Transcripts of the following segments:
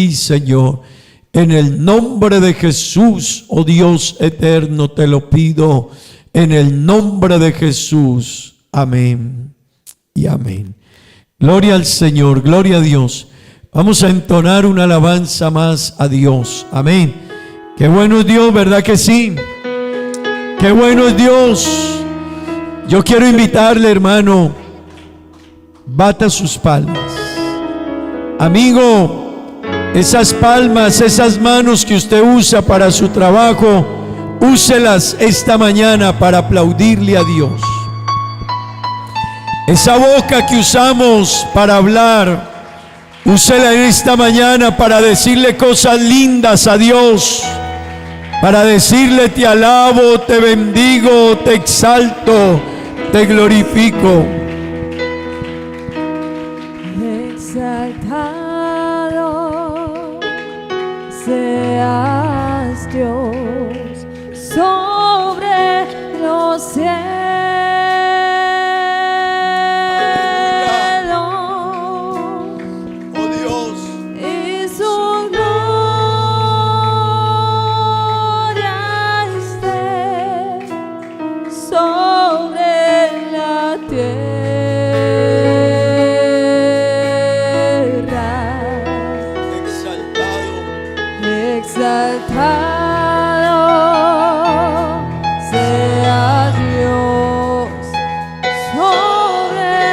Sí, Señor, en el nombre de Jesús, oh Dios eterno, te lo pido, en el nombre de Jesús. Amén y amén. Gloria al Señor, gloria a Dios. Vamos a entonar una alabanza más a Dios. Amén. Qué bueno es Dios, ¿verdad que sí? Qué bueno es Dios. Yo quiero invitarle, hermano, bata sus palmas. Amigo, esas palmas, esas manos que usted usa para su trabajo, úselas esta mañana para aplaudirle a Dios. Esa boca que usamos para hablar, úsela en esta mañana para decirle cosas lindas a Dios, para decirle: te alabo, te bendigo, te exalto, te glorifico. Exaltado seas Dios sobre los cielos. Oh Dios, Y su gloria esté sobre la tierra. Exaltado sea Dios sobre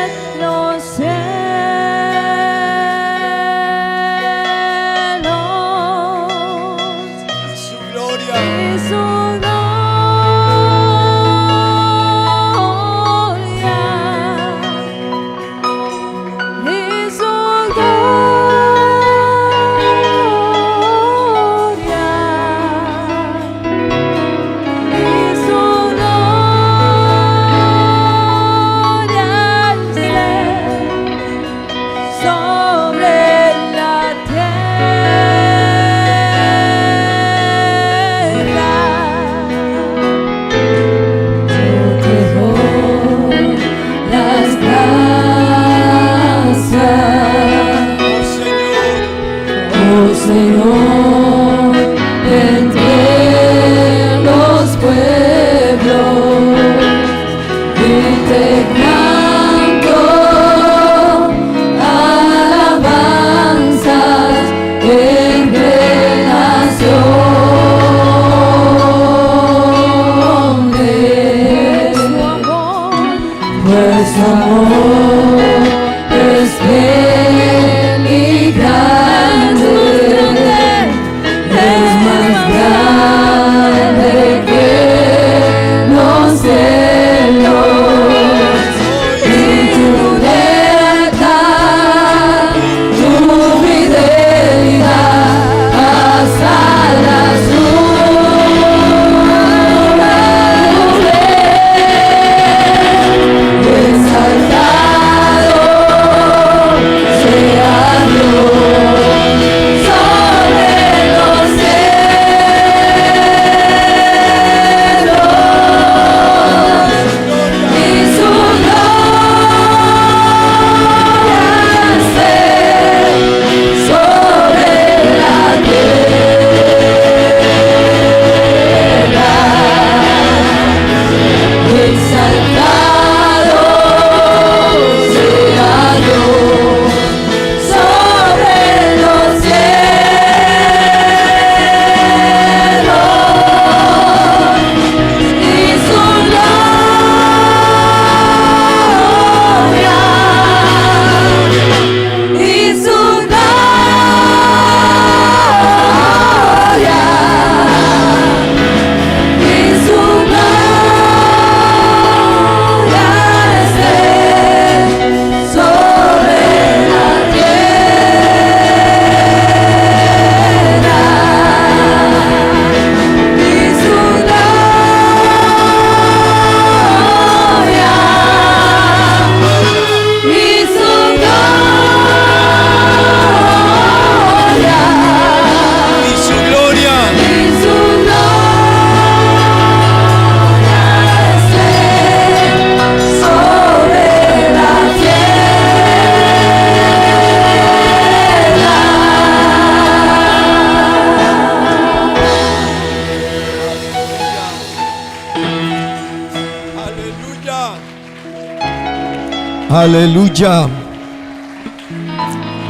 los cielos. su gloria. Y su gloria, y su gloria, y su gloria esté sobre la tierra. Yo te doy las gracias, oh Señor, entre los pueblos, y te canto alabanzas entre naciones. Pues tu amor es fiel y grande, es más grande. Aleluya.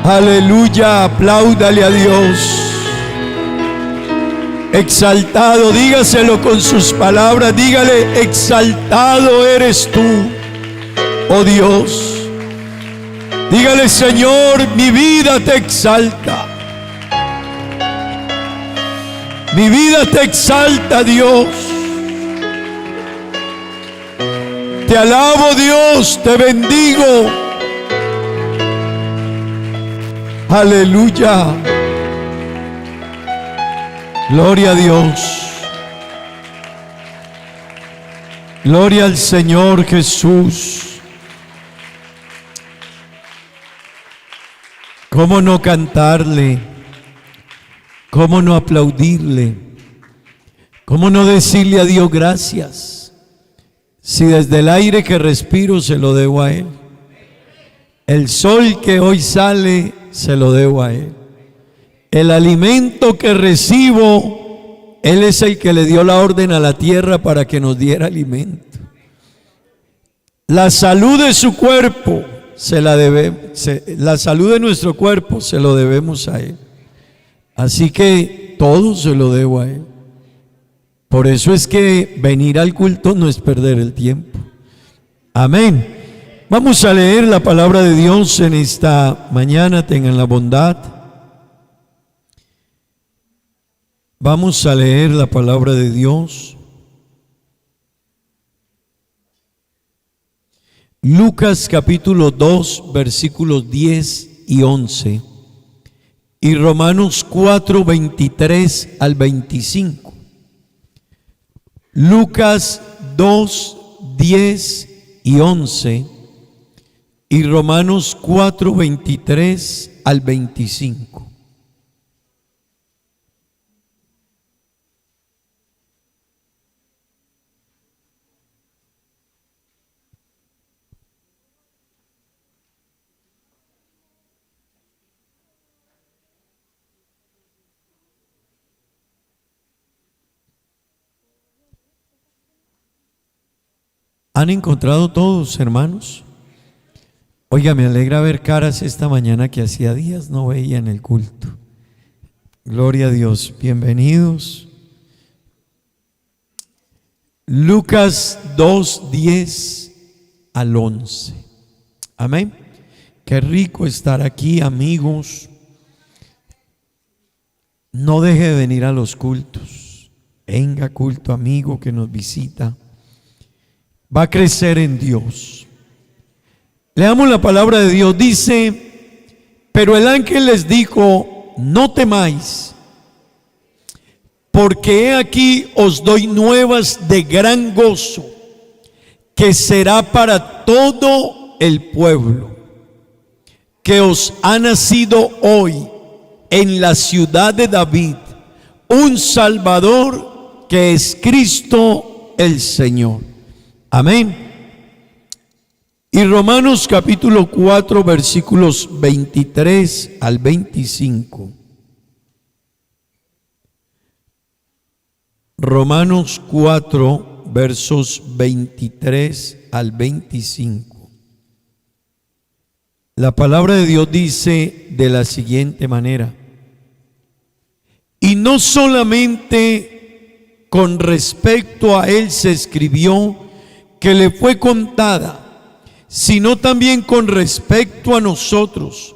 Aleluya. Apláudale a Dios. Exaltado, dígaselo con sus palabras. Dígale: exaltado eres tú, oh Dios. Dígale: Señor, mi vida te exalta. Mi vida te exalta, Dios. Te alabo, Dios, te bendigo. Aleluya. Gloria a Dios. Gloria al Señor Jesús. ¿Cómo no cantarle? ¿Cómo no aplaudirle? ¿Cómo no decirle a Dios gracias? Si desde el aire que respiro se lo debo a Él. El sol que hoy sale se lo debo a Él. El alimento que recibo, Él es el que le dio la orden a la tierra para que nos diera alimento. La salud de su cuerpo la salud de nuestro cuerpo se lo debemos a Él. Así que todo se lo debo a Él. Por eso es que venir al culto no es perder el tiempo. Amén. Vamos a leer la palabra de Dios en esta mañana. Tengan la bondad. Vamos a leer la palabra de Dios. Lucas capítulo 2, versículos 10 y 11. Y Romanos 4, 23 al 25. Lucas 2, 10 y 11. Y Romanos 4, 23 al 25. ¿Han encontrado todos, hermanos? Oiga, me alegra ver caras esta mañana que hacía días no veía en el culto. Gloria a Dios, bienvenidos. Lucas 2, 10 al 11. Amén. Qué rico estar aquí, amigos. No deje de venir a los cultos. Venga, culto amigo que nos visita. Va a crecer en Dios. Leamos la palabra de Dios. Dice: pero el ángel les dijo: no temáis, porque he aquí os doy nuevas de gran gozo, que será para todo el pueblo, que os ha nacido hoy en la ciudad de David un Salvador, que es Cristo el Señor. Amén. Y Romanos capítulo 4, versículos 23 al 25. Romanos 4, versos 23 al 25. La palabra de Dios dice de la siguiente manera: y no solamente con respecto a él se escribió que le fue contada, sino también con respecto a nosotros,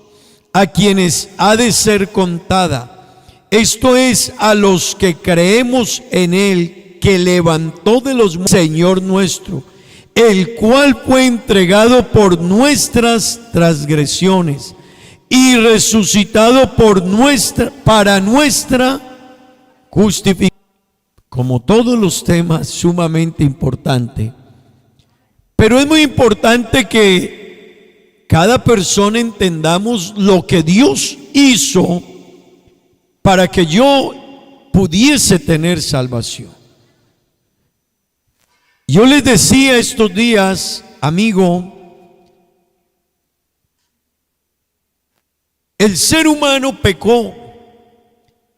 a quienes ha de ser contada. Esto es, a los que creemos en él, que levantó de los muertos, Señor nuestro, el cual fue entregado por nuestras transgresiones y resucitado para nuestra justificación. Como todos los temas, sumamente importante. Pero es muy importante que cada persona entendamos lo que Dios hizo para que yo pudiese tener salvación. Yo les decía estos días, amigo, el ser humano pecó,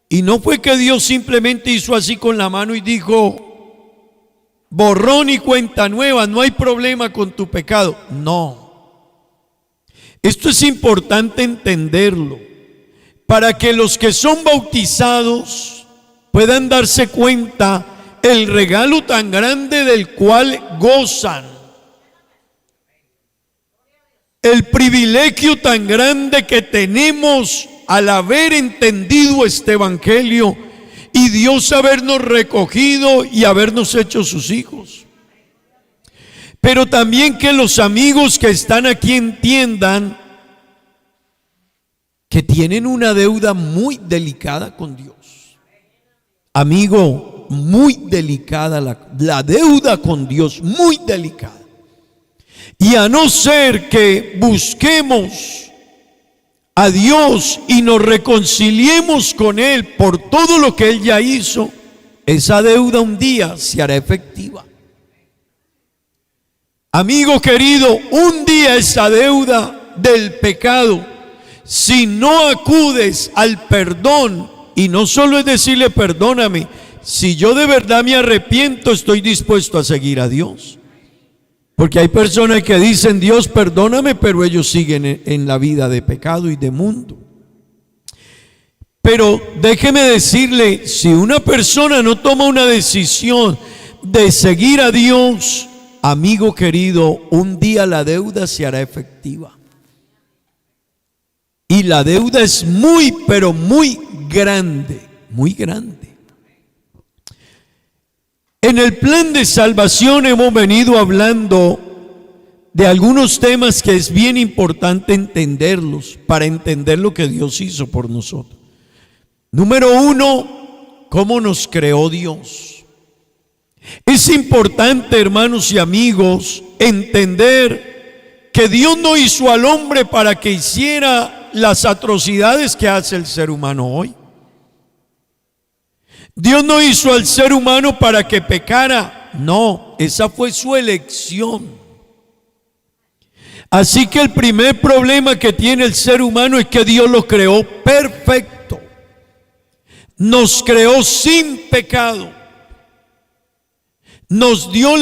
y no fue que Dios simplemente hizo así con la mano y dijo: borrón y cuenta nueva, no hay problema con tu pecado. No. Esto es importante entenderlo, para que los que son bautizados puedan darse cuenta el regalo tan grande del cual gozan, el privilegio tan grande que tenemos al haber entendido este evangelio y Dios habernos recogido y habernos hecho sus hijos. Pero también que los amigos que están aquí entiendan que tienen una deuda muy delicada con Dios. Amigo, muy delicada la deuda con Dios, muy delicada. Y a no ser que busquemos a Dios y nos reconciliemos con Él por todo lo que Él ya hizo, esa deuda un día se hará efectiva. Amigo querido, un día esa deuda del pecado, si no acudes al perdón, y no solo es decirle perdóname, si yo de verdad me arrepiento, estoy dispuesto a seguir a Dios. Porque hay personas que dicen Dios perdóname, pero ellos siguen en la vida de pecado y de mundo. Pero déjeme decirle, si una persona no toma una decisión de seguir a Dios, amigo querido, un día la deuda se hará efectiva. Y la deuda es muy, pero muy grande, muy grande. En el plan de salvación hemos venido hablando de algunos temas que es bien importante entenderlos para entender lo que Dios hizo por nosotros. Número uno, ¿cómo nos creó Dios? Es importante, hermanos y amigos, entender que Dios no hizo al hombre para que hiciera las atrocidades que hace el ser humano hoy. Dios no hizo al ser humano para que pecara, no, esa fue su elección. Así que el primer problema que tiene el ser humano es que Dios lo creó perfecto, nos creó sin pecado, nos dio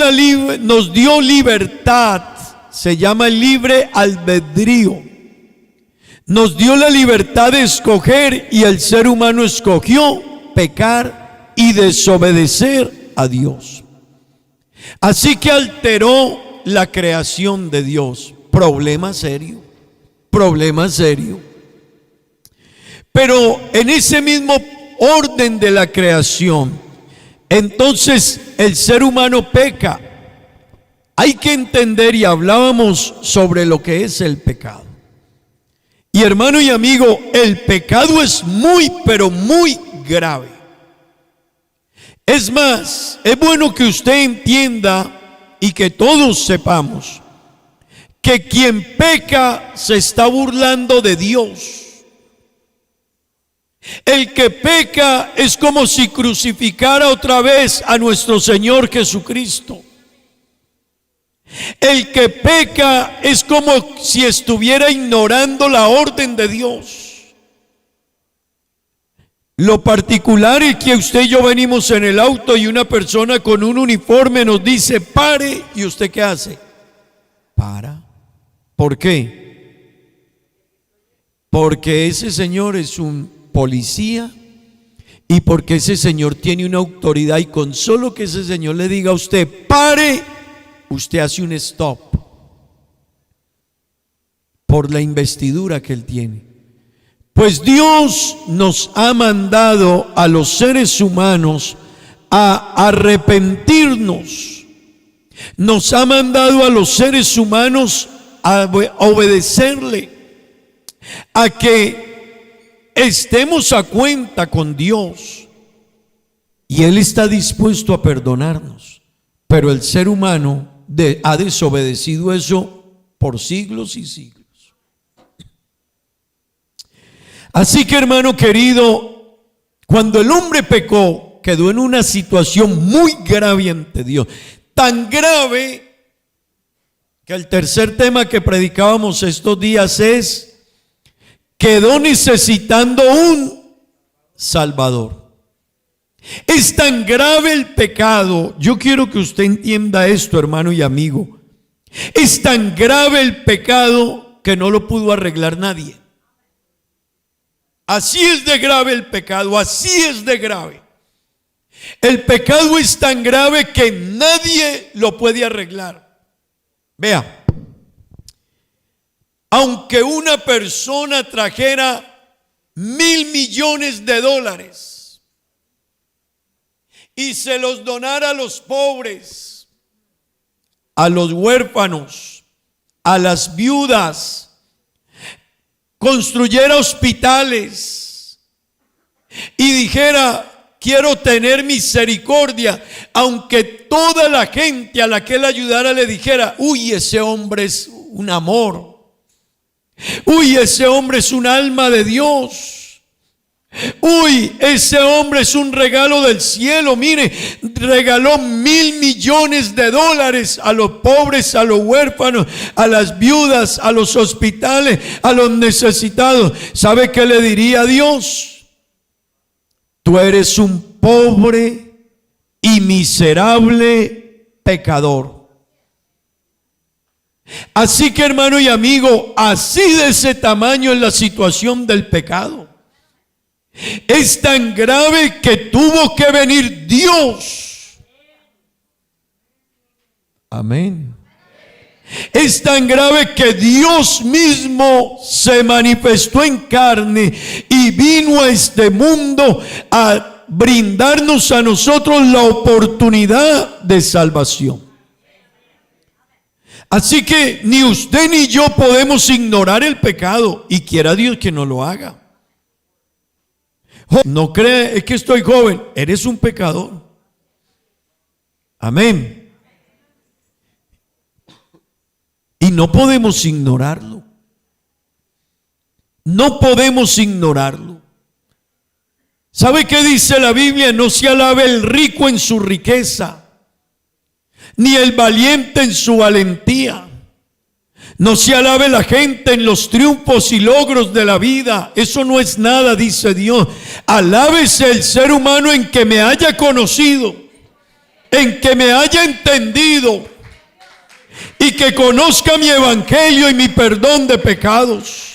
libertad, se llama el libre albedrío. Nos dio la libertad de escoger y el ser humano escogió pecar y desobedecer a Dios. Así que alteró la creación de Dios. Problema serio, problema serio. Pero en ese mismo orden de la creación, entonces el ser humano peca. Hay que entender, y hablábamos sobre lo que es el pecado. Y hermano y amigo, el pecado es muy, pero muy grave. Es más, es bueno que usted entienda y que todos sepamos que quien peca se está burlando de Dios. El que peca es como si crucificara otra vez a nuestro Señor Jesucristo. El que peca es como si estuviera ignorando la orden de Dios. Lo particular es que usted y yo venimos en el auto y una persona con un uniforme nos dice pare, y usted ¿qué hace? Para. ¿Por qué? Porque ese señor es un policía y porque ese señor tiene una autoridad, y con solo que ese señor le diga a usted pare, usted hace un stop por la investidura que él tiene. Pues Dios nos ha mandado a los seres humanos a arrepentirnos. Nos ha mandado a los seres humanos a obedecerle, a que estemos a cuenta con Dios. Y Él está dispuesto a perdonarnos. Pero el ser humano ha desobedecido eso por siglos y siglos. Así que, hermano querido, cuando el hombre pecó, quedó en una situación muy grave ante Dios. Tan grave que el tercer tema que predicábamos estos días es: quedó necesitando un Salvador. Es tan grave el pecado. Yo quiero que usted entienda esto, hermano y amigo. Es tan grave el pecado que no lo pudo arreglar nadie. Así es de grave el pecado, así es de grave. El pecado es tan grave que nadie lo puede arreglar. Vea, aunque una persona trajera $1.000 millones y se los donara a los pobres, a los huérfanos, a las viudas, construyera hospitales y dijera: quiero tener misericordia, aunque toda la gente a la que él ayudara le dijera: uy, ese hombre es un amor, uy, ese hombre es un alma de Dios, uy, ese hombre es un regalo del cielo, mire, regaló $1.000 millones a los pobres, a los huérfanos, a las viudas, a los hospitales, a los necesitados. ¿Sabe qué le diría a Dios? Tú eres un pobre y miserable pecador. Así que, hermano y amigo, así de ese tamaño es la situación del pecado. Es tan grave que tuvo que venir Dios. Amén. Es tan grave que Dios mismo se manifestó en carne y vino a este mundo a brindarnos a nosotros la oportunidad de salvación. Así que ni usted ni yo podemos ignorar el pecado, y quiera Dios que no lo haga. No cree, es que estoy joven, eres un pecador. Amén. Y no podemos ignorarlo. No podemos ignorarlo. ¿Sabe qué dice la Biblia? No se alabe el rico en su riqueza, ni el valiente en su valentía. No se alabe la gente en los triunfos y logros de la vida. Eso no es nada, dice Dios. Alábese el ser humano en que me haya conocido, en que me haya entendido y que conozca mi evangelio y mi perdón de pecados.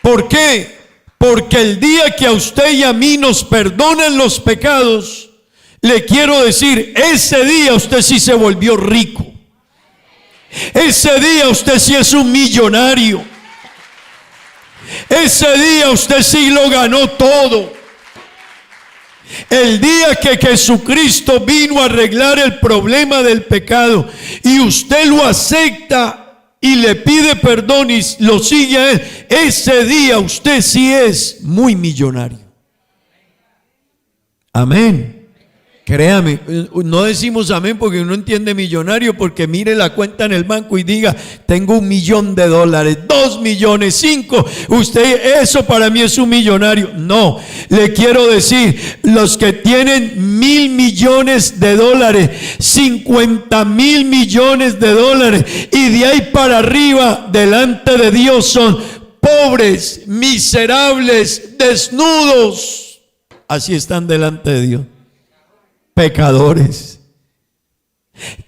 ¿Por qué? Porque el día que a usted y a mí nos perdonan los pecados, le quiero decir, ese día usted sí se volvió rico. Ese día usted sí es un millonario. Ese día usted sí lo ganó todo. El día que Jesucristo vino a arreglar el problema del pecado y usted lo acepta y le pide perdón y lo sigue a él, ese día usted sí es muy millonario. Amén. Créame, no decimos amén porque uno entiende millonario, porque mire la cuenta en el banco y diga: tengo $1 millón, $2 millones, 5. Usted, eso para mí es un millonario. No, le quiero decir, los que tienen $1.000 millones, $50.000 millones, y de ahí para arriba, delante de Dios son pobres, miserables, desnudos. Así están delante de Dios. Pecadores.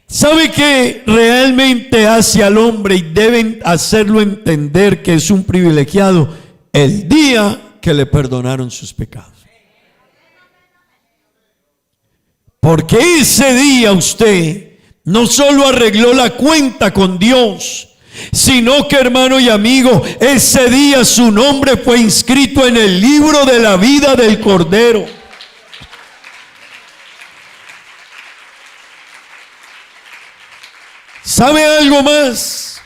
¿Sabe qué realmente hace al hombre y deben hacerlo entender que es un privilegiado? El día que le perdonaron sus pecados. Porque ese día usted no solo arregló la cuenta con Dios, sino que, hermano y amigo, ese día su nombre fue inscrito en el libro de la vida del Cordero. ¿Sabe algo más?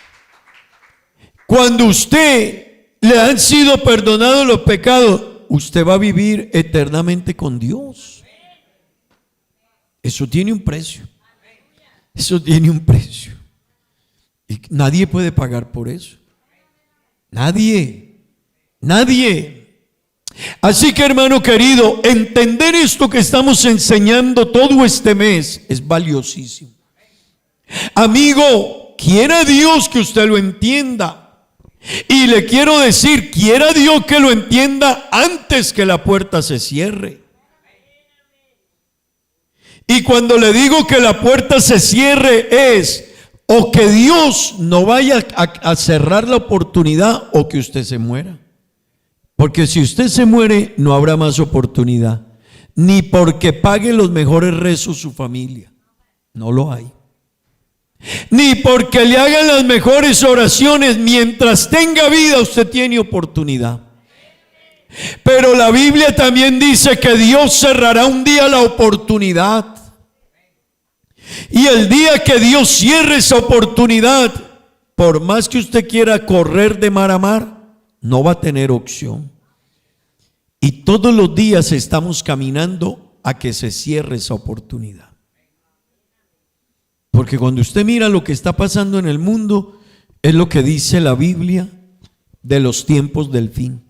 Cuando usted le han sido perdonados los pecados, usted va a vivir eternamente con Dios. Eso tiene un precio. Eso tiene un precio. Y nadie puede pagar por eso. Nadie. Así que, hermano querido, entender esto que estamos enseñando todo este mes es valiosísimo. Amigo, quiera Dios que usted lo entienda. Y le quiero decir, quiera Dios que lo entienda antes que la puerta se cierre. Y cuando le digo que la puerta se cierre es O que Dios no vaya a cerrar la oportunidad, o que usted se muera. Porque si usted se muere, no habrá más oportunidad. Ni porque pague los mejores rezos su familia. No lo hay. Ni porque le hagan las mejores oraciones. Mientras tenga vida, usted tiene oportunidad. Pero la Biblia también dice que Dios cerrará un día la oportunidad. Y el día que Dios cierre esa oportunidad, por más que usted quiera correr de mar a mar, no va a tener opción. Y todos los días estamos caminando a que se cierre esa oportunidad. Porque cuando usted mira lo que está pasando en el mundo, es lo que dice la Biblia de los tiempos del fin.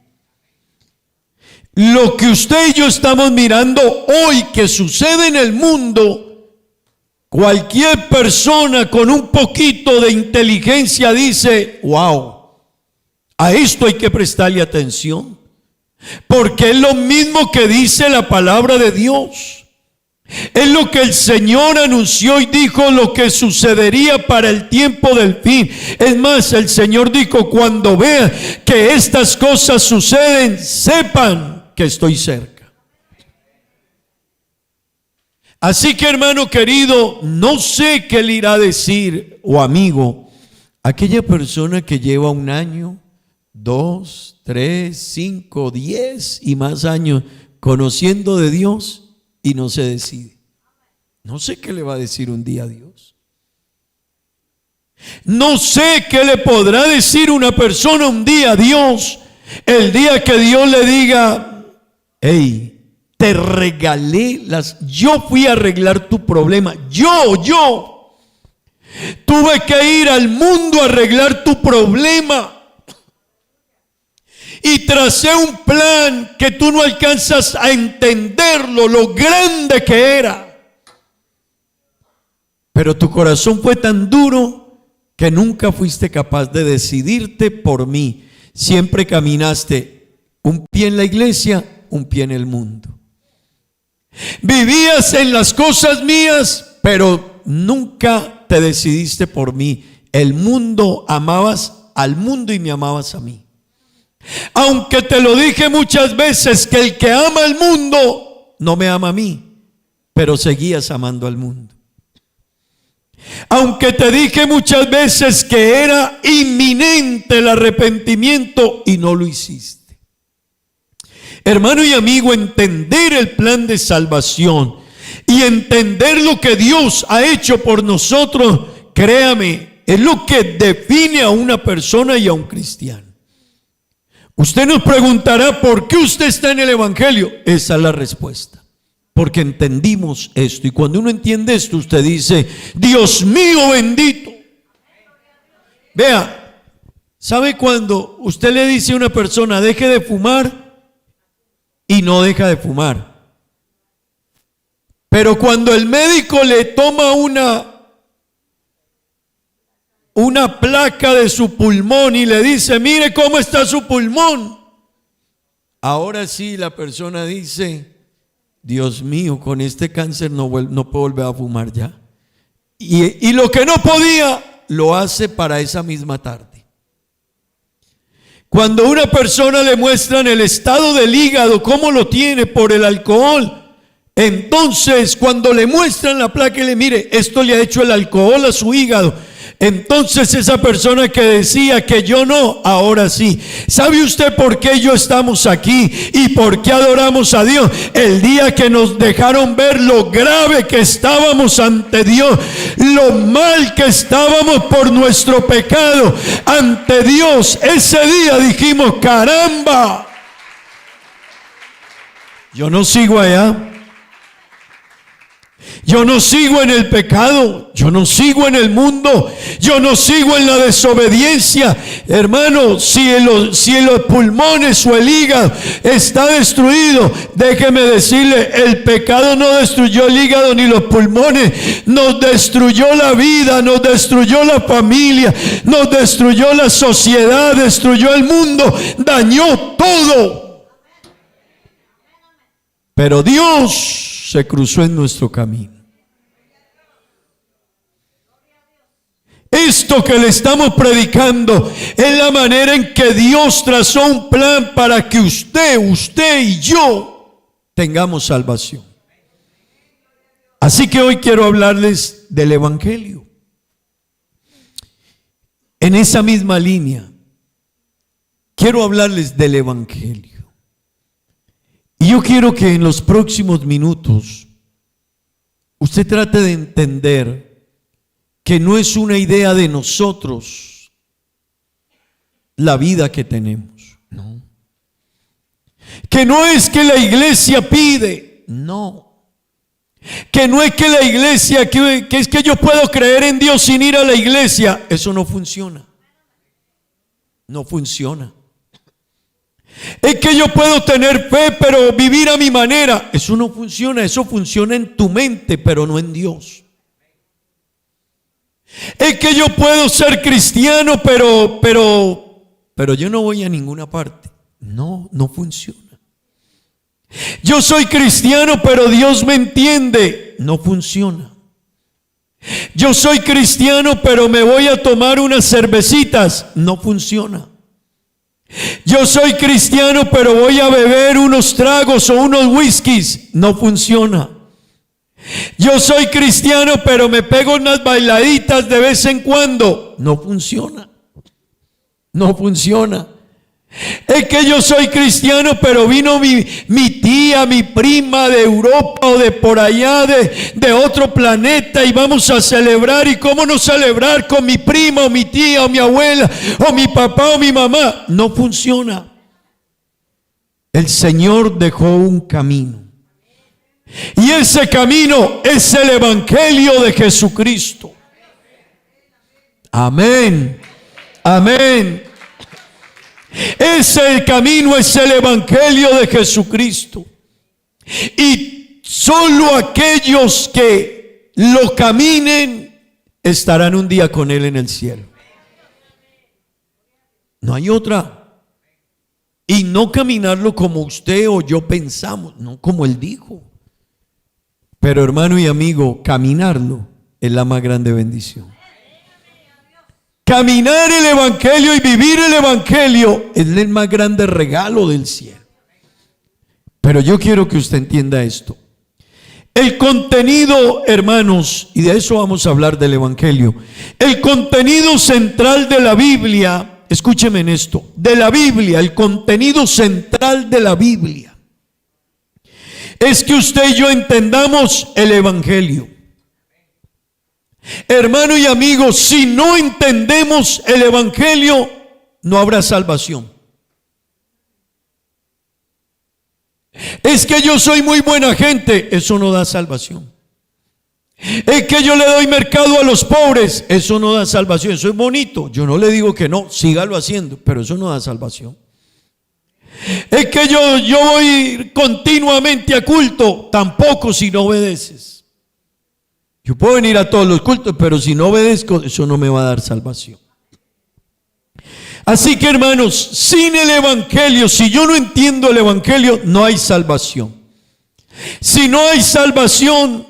Lo que usted y yo estamos mirando hoy que sucede en el mundo, cualquier persona con un poquito de inteligencia dice, wow, a esto hay que prestarle atención, porque es lo mismo que dice la palabra de Dios. Es lo que el Señor anunció y dijo lo que sucedería para el tiempo del fin. Es más, el Señor dijo, cuando vean que estas cosas suceden, sepan que estoy cerca. Así que, hermano querido, no sé qué le irá a decir, o amigo, aquella persona que lleva 1 año, 2, 3, 5, 10 y más años conociendo de Dios y no se decide. No sé qué le va a decir un día a Dios. No sé qué le podrá decir una persona un día a Dios, el día que Dios le diga, hey, te regalé yo fui a arreglar tu problema. Yo tuve que ir al mundo a arreglar tu problema. Y tracé un plan que tú no alcanzas a entenderlo, lo grande que era. Pero tu corazón fue tan duro que nunca fuiste capaz de decidirte por mí. Siempre caminaste un pie en la iglesia, un pie en el mundo. Vivías en las cosas mías, pero nunca te decidiste por mí. El mundo, amabas al mundo y me amabas a mí. Aunque te lo dije muchas veces que el que ama al mundo no me ama a mí, pero seguías amando al mundo. Aunque te dije muchas veces que era inminente el arrepentimiento y no lo hiciste. Hermano y amigo, entender el plan de salvación y entender lo que Dios ha hecho por nosotros, créame, es lo que define a una persona y a un cristiano. Usted nos preguntará, ¿por qué usted está en el Evangelio? Esa es la respuesta. Porque entendimos esto. Y cuando uno entiende esto, usted dice, Dios mío bendito. Vea, ¿sabe cuando usted le dice a una persona, deje de fumar? Y no deja de fumar. Pero cuando el médico le toma una placa de su pulmón y le dice, mire cómo está su pulmón, ahora sí la persona dice, Dios mío, con este cáncer no puedo volver a fumar ya. Y lo que no podía, lo hace para esa misma tarde. Cuando a una persona le muestran el estado del hígado, cómo lo tiene por el alcohol, entonces cuando le muestran la placa y le mire, esto le ha hecho el alcohol a su hígado, entonces esa persona que decía que yo no, ahora sí. ¿Sabe usted por qué yo estamos aquí y por qué adoramos a Dios? El día que nos dejaron ver lo grave que estábamos ante Dios, lo mal que estábamos por nuestro pecado ante Dios, ese día dijimos, caramba, yo no sigo allá. Yo no sigo en el pecado, yo no sigo en el mundo, yo no sigo en la desobediencia. Hermano, si los pulmones o el hígado está destruido, déjeme decirle, el pecado no destruyó el hígado ni los pulmones, nos destruyó la vida, nos destruyó la familia, nos destruyó la sociedad, destruyó el mundo, dañó todo. Pero Dios se cruzó en nuestro camino. esto que le estamos predicando es la manera en que Dios trazó un plan para que usted y yo tengamos salvación. Así que hoy quiero hablarles del Evangelio. En esa misma línea, quiero hablarles del Evangelio. Y yo quiero que en los próximos minutos usted trate de entender que no es una idea de nosotros la vida que tenemos, no. Que no es que la iglesia pide, no. Que no es que la iglesia, que es que yo puedo creer en Dios sin ir a la iglesia. Eso no funciona. No funciona. Es que yo puedo tener fe pero vivir a mi manera. Eso no funciona. Eso funciona en tu mente pero no en Dios. Es que yo puedo ser cristiano pero yo no voy a ninguna parte. No, no funciona. Yo soy cristiano pero Dios me entiende. No funciona. Yo soy cristiano pero me voy a tomar unas cervecitas. No funciona. Yo soy cristiano pero voy a beber unos tragos o unos whiskies. No funciona. Yo soy cristiano pero me pego unas bailaditas de vez en cuando. No funciona. No funciona. Es que yo soy cristiano pero vino mi tía, mi prima de Europa o de por allá de otro planeta y vamos a celebrar. ¿Y cómo no celebrar con mi prima o mi tía o mi abuela o mi papá o mi mamá? No funciona. El Señor dejó un camino y ese camino es el Evangelio de Jesucristo. Amén. Amén. Ese camino es el Evangelio de Jesucristo. Y solo aquellos que lo caminen estarán un día con Él en el cielo. No hay otra. Y no caminarlo como usted o yo pensamos, no como Él dijo. Pero hermano y amigo, caminarlo es la más grande bendición. Caminar el Evangelio y vivir el Evangelio es el más grande regalo del cielo. Pero yo quiero que usted entienda esto. El contenido, hermanos, y de eso vamos a hablar del Evangelio. El contenido central de la Biblia, escúcheme en esto, de la Biblia, el contenido central de la Biblia es que usted y yo entendamos el Evangelio. Hermano y amigo, si no entendemos el Evangelio, no habrá salvación. Es que yo soy muy buena gente, eso no da salvación. Es que yo le doy mercado a los pobres, eso no da salvación. Eso es bonito, yo no le digo que no, sígalo haciendo, pero eso no da salvación. Es que yo voy continuamente a culto, tampoco si no obedeces. Yo puedo venir a todos los cultos, pero si no obedezco, eso no me va a dar salvación. Así que hermanos, sin el Evangelio, si yo no entiendo el Evangelio, no hay salvación. Si no hay salvación,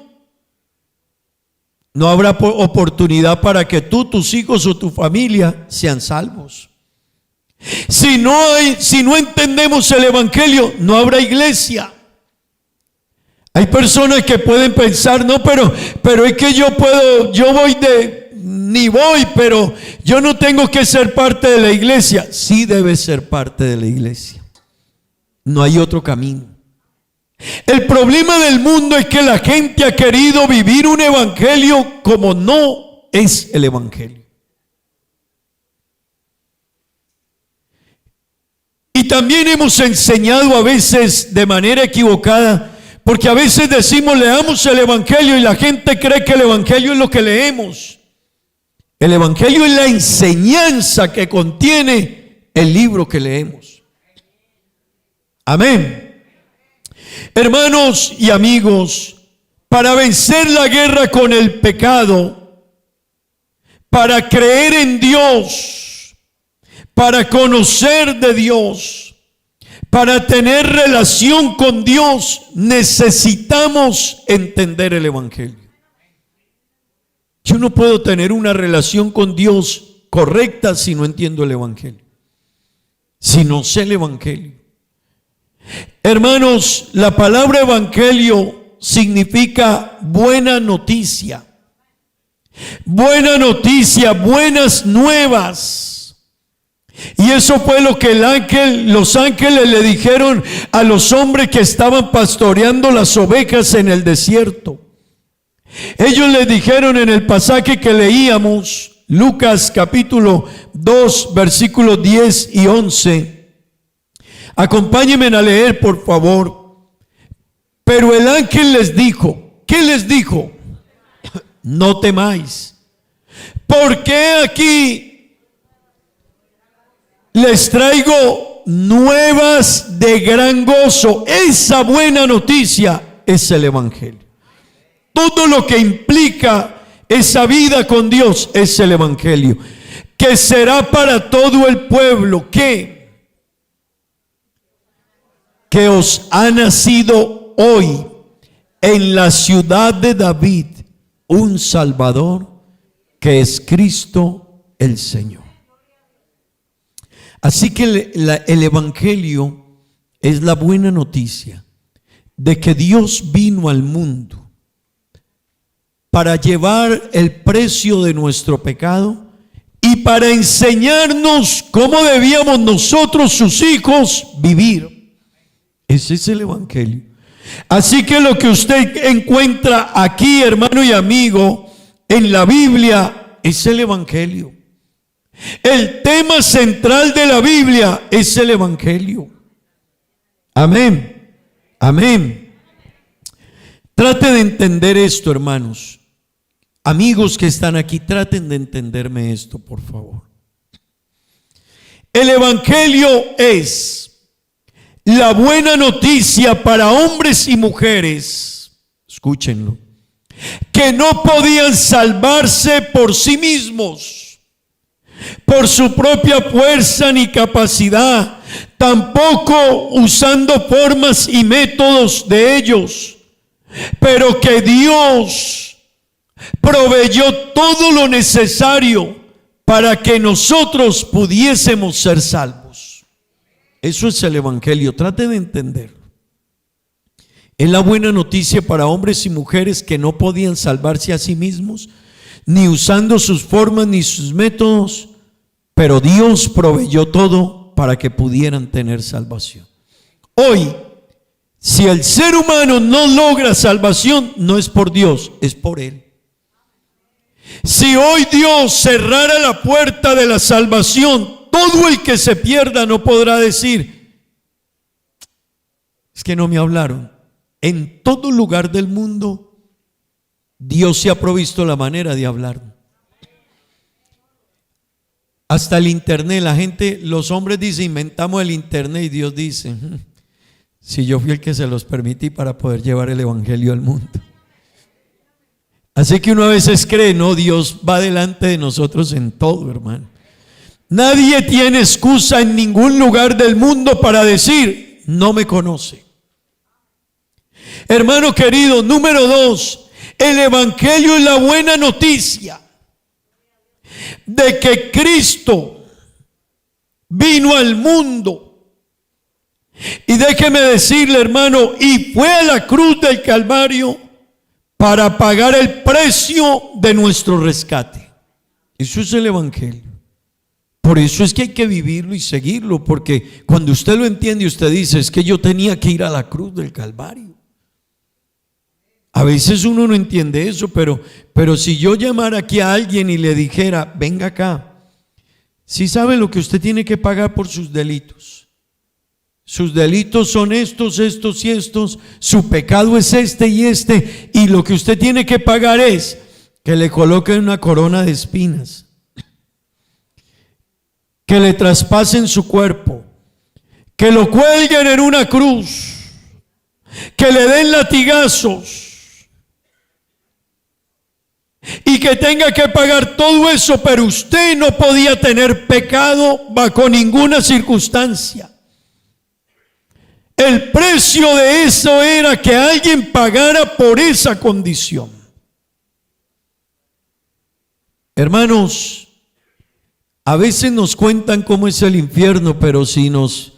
no habrá oportunidad para que tú, tus hijos o tu familia sean salvos. Si no entendemos el Evangelio, no habrá iglesia. Hay personas que pueden pensar, no, pero es que yo voy, pero yo no tengo que ser parte de la iglesia. Sí debes ser parte de la iglesia. No hay otro camino. El problema del mundo es que la gente ha querido vivir un evangelio como no es el evangelio. Y también hemos enseñado a veces de manera equivocada. Porque a veces decimos leamos el Evangelio y la gente cree que el Evangelio es lo que leemos. El Evangelio es la enseñanza que contiene el libro que leemos. Amén. Hermanos y amigos, para vencer la guerra con el pecado, para creer en Dios, para conocer de Dios, para tener relación con Dios, necesitamos entender el Evangelio. Yo no puedo tener una relación con Dios correcta si no entiendo el Evangelio, si no sé el Evangelio. Hermanos, la palabra Evangelio significa buena noticia. Buena noticia, buenas nuevas. Y eso fue lo que los ángeles le dijeron a los hombres que estaban pastoreando las ovejas en el desierto. Ellos le dijeron en el pasaje que leíamos, Lucas capítulo 2, versículos 10 y 11. Acompáñenme a leer, por favor. Pero el ángel les dijo, ¿qué les dijo? No temáis, porque aquí les traigo nuevas de gran gozo. Esa buena noticia es el Evangelio. Todo lo que implica esa vida con Dios es el Evangelio, que será para todo el pueblo que os ha nacido hoy en la ciudad de David un Salvador, que es Cristo el Señor. Así que el Evangelio es la buena noticia de que Dios vino al mundo para llevar el precio de nuestro pecado y para enseñarnos cómo debíamos nosotros, sus hijos, vivir. Ese es el Evangelio. Así que lo que usted encuentra aquí, hermano y amigo, en la Biblia es el Evangelio. El tema central de la Biblia es el Evangelio. Amén. Amén. Trate de entender esto, hermanos. Amigos que están aquí, traten de entenderme esto, por favor. El Evangelio es la buena noticia para hombres y mujeres, escúchenlo, que no podían salvarse por sí mismos, por su propia fuerza ni capacidad, tampoco usando formas y métodos de ellos, pero que Dios proveyó todo lo necesario para que nosotros pudiésemos ser salvos. Eso es el Evangelio, trate de entenderlo. Es la buena noticia para hombres y mujeres que no podían salvarse a sí mismos, ni usando sus formas ni sus métodos, pero Dios proveyó todo para que pudieran tener salvación. Hoy, si el ser humano no logra salvación, no es por Dios, es por él. Si hoy Dios cerrara la puerta de la salvación, todo el que se pierda no podrá decir, es que no me hablaron. En todo lugar del mundo, Dios se ha provisto la manera de hablar. Hasta el internet, la gente, los hombres dicen, inventamos el internet, y Dios dice, si yo fui el que se los permití para poder llevar el Evangelio al mundo. Así que uno a veces cree, no, Dios va delante de nosotros en todo, hermano. Nadie tiene excusa en ningún lugar del mundo para decir, no me conoce. Hermano querido, número 2, el Evangelio es la buena noticia de que Cristo vino al mundo. Y déjeme decirle, hermano, y fue a la cruz del Calvario para pagar el precio de nuestro rescate. Eso es el Evangelio. Por eso es que hay que vivirlo y seguirlo, porque cuando usted lo entiende, usted dice, es que yo tenía que ir a la cruz del Calvario. A veces uno no entiende eso, pero si yo llamara aquí a alguien y le dijera, venga acá, ¿sí sabe lo que usted tiene que pagar por sus delitos? Sus delitos son estos, estos y estos, su pecado es este y este, y lo que usted tiene que pagar es que le coloquen una corona de espinas, que le traspasen su cuerpo, que lo cuelguen en una cruz, que le den latigazos y que tenga que pagar todo eso, pero usted no podía tener pecado bajo ninguna circunstancia. El precio de eso era que alguien pagara por esa condición. Hermanos, a veces nos cuentan cómo es el infierno, pero si nos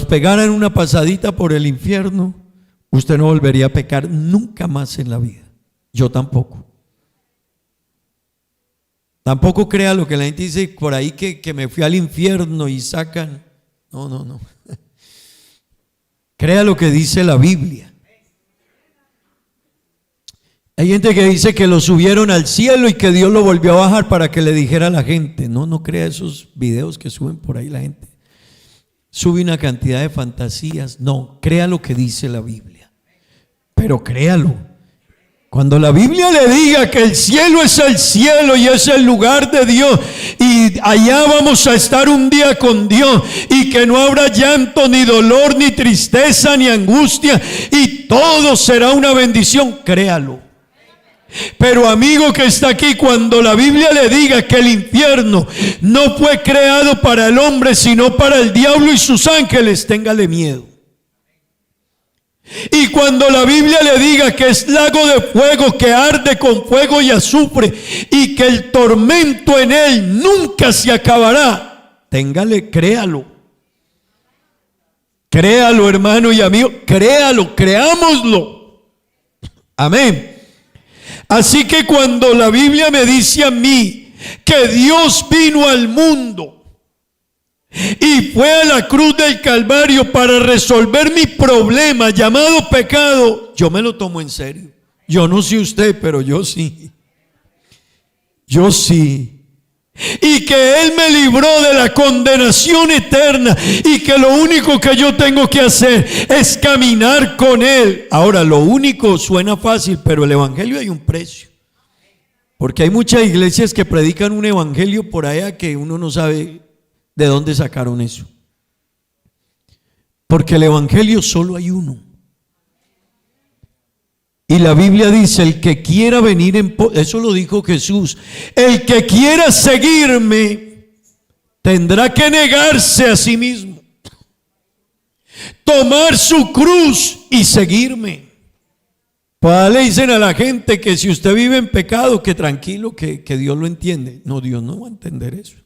pegaran una pasadita por el infierno, usted no volvería a pecar nunca más en la vida. Yo tampoco. Tampoco crea lo que la gente dice por ahí que me fui al infierno y sacan. No. Crea lo que dice la Biblia. Hay gente que dice que lo subieron al cielo y que Dios lo volvió a bajar para que le dijera a la gente. No crea esos videos que suben por ahí la gente. Sube una cantidad de fantasías. No, crea lo que dice la Biblia. Pero créalo. Cuando la Biblia le diga que el cielo es el cielo y es el lugar de Dios y allá vamos a estar un día con Dios y que no habrá llanto, ni dolor, ni tristeza, ni angustia y todo será una bendición, créalo. Pero amigo que está aquí, cuando la Biblia le diga que el infierno no fue creado para el hombre sino para el diablo y sus ángeles, téngale miedo. Y cuando la Biblia le diga que es lago de fuego que arde con fuego y azufre y que el tormento en él nunca se acabará, téngale, créalo. Créalo, hermano y amigo, créalo, creámoslo. Amén. Así que cuando la Biblia me dice a mí que Dios vino al mundo y fue a la cruz del Calvario para resolver mi problema llamado pecado, yo me lo tomo en serio. Yo no sé usted, pero yo sí. Yo sí. Y que Él me libró de la condenación eterna y que lo único que yo tengo que hacer es caminar con Él. Ahora, lo único suena fácil, pero el evangelio hay un precio. Porque hay muchas iglesias que predican un evangelio por allá que uno no sabe de dónde sacaron eso. Porque el evangelio solo hay uno. Y la Biblia dice, el que quiera venir en pos, eso lo dijo Jesús, el que quiera seguirme tendrá que negarse a sí mismo, tomar su cruz y seguirme. Pues le dicen a la gente que si usted vive en pecado, que tranquilo, que Dios lo entiende. No, Dios no va a entender eso.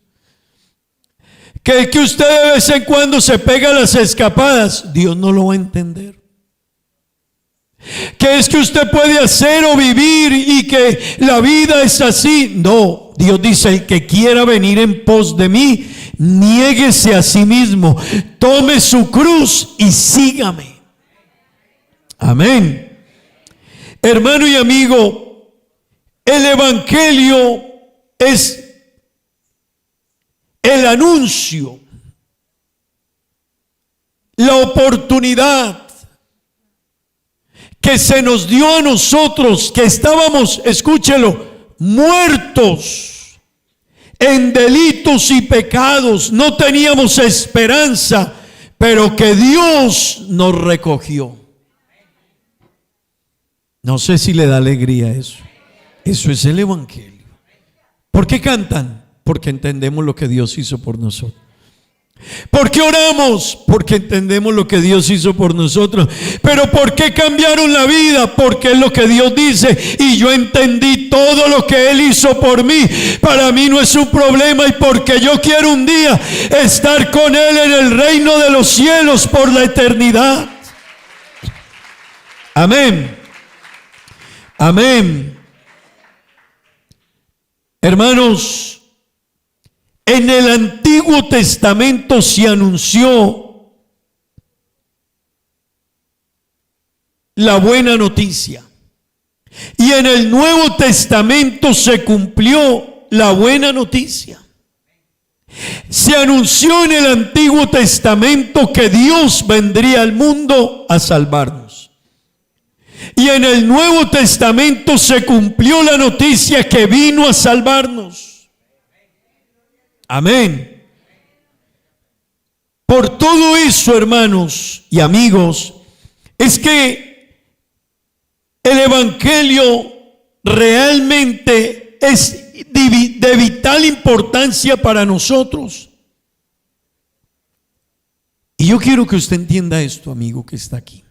Que usted de vez en cuando se pega las escapadas, Dios no lo va a entender. Que es que usted puede hacer o vivir y que la vida es así. No, Dios dice, el que quiera venir en pos de mí, niéguese a sí mismo, tome su cruz y sígame. Amén. Hermano y amigo, el evangelio es el anuncio, la oportunidad que se nos dio a nosotros que estábamos, escúchelo, muertos en delitos y pecados, no teníamos esperanza, pero que Dios nos recogió. No sé si le da alegría eso. Eso es el evangelio. ¿Por qué cantan? Porque entendemos lo que Dios hizo por nosotros. ¿Por qué oramos? Porque entendemos lo que Dios hizo por nosotros. Pero ¿por qué cambiaron la vida? Porque es lo que Dios dice. Y yo entendí todo lo que Él hizo por mí. Para mí no es un problema. Y porque yo quiero un día estar con Él en el reino de los cielos por la eternidad. Amén. Amén. Hermanos, en el Antiguo Testamento se anunció la buena noticia. Y en el Nuevo Testamento se cumplió la buena noticia. Se anunció en el Antiguo Testamento que Dios vendría al mundo a salvarnos. Y en el Nuevo Testamento se cumplió la noticia que vino a salvarnos. Amén. Por todo eso, hermanos y amigos, es que el evangelio realmente es de vital importancia para nosotros. Y yo quiero que usted entienda esto, amigo que está aquí.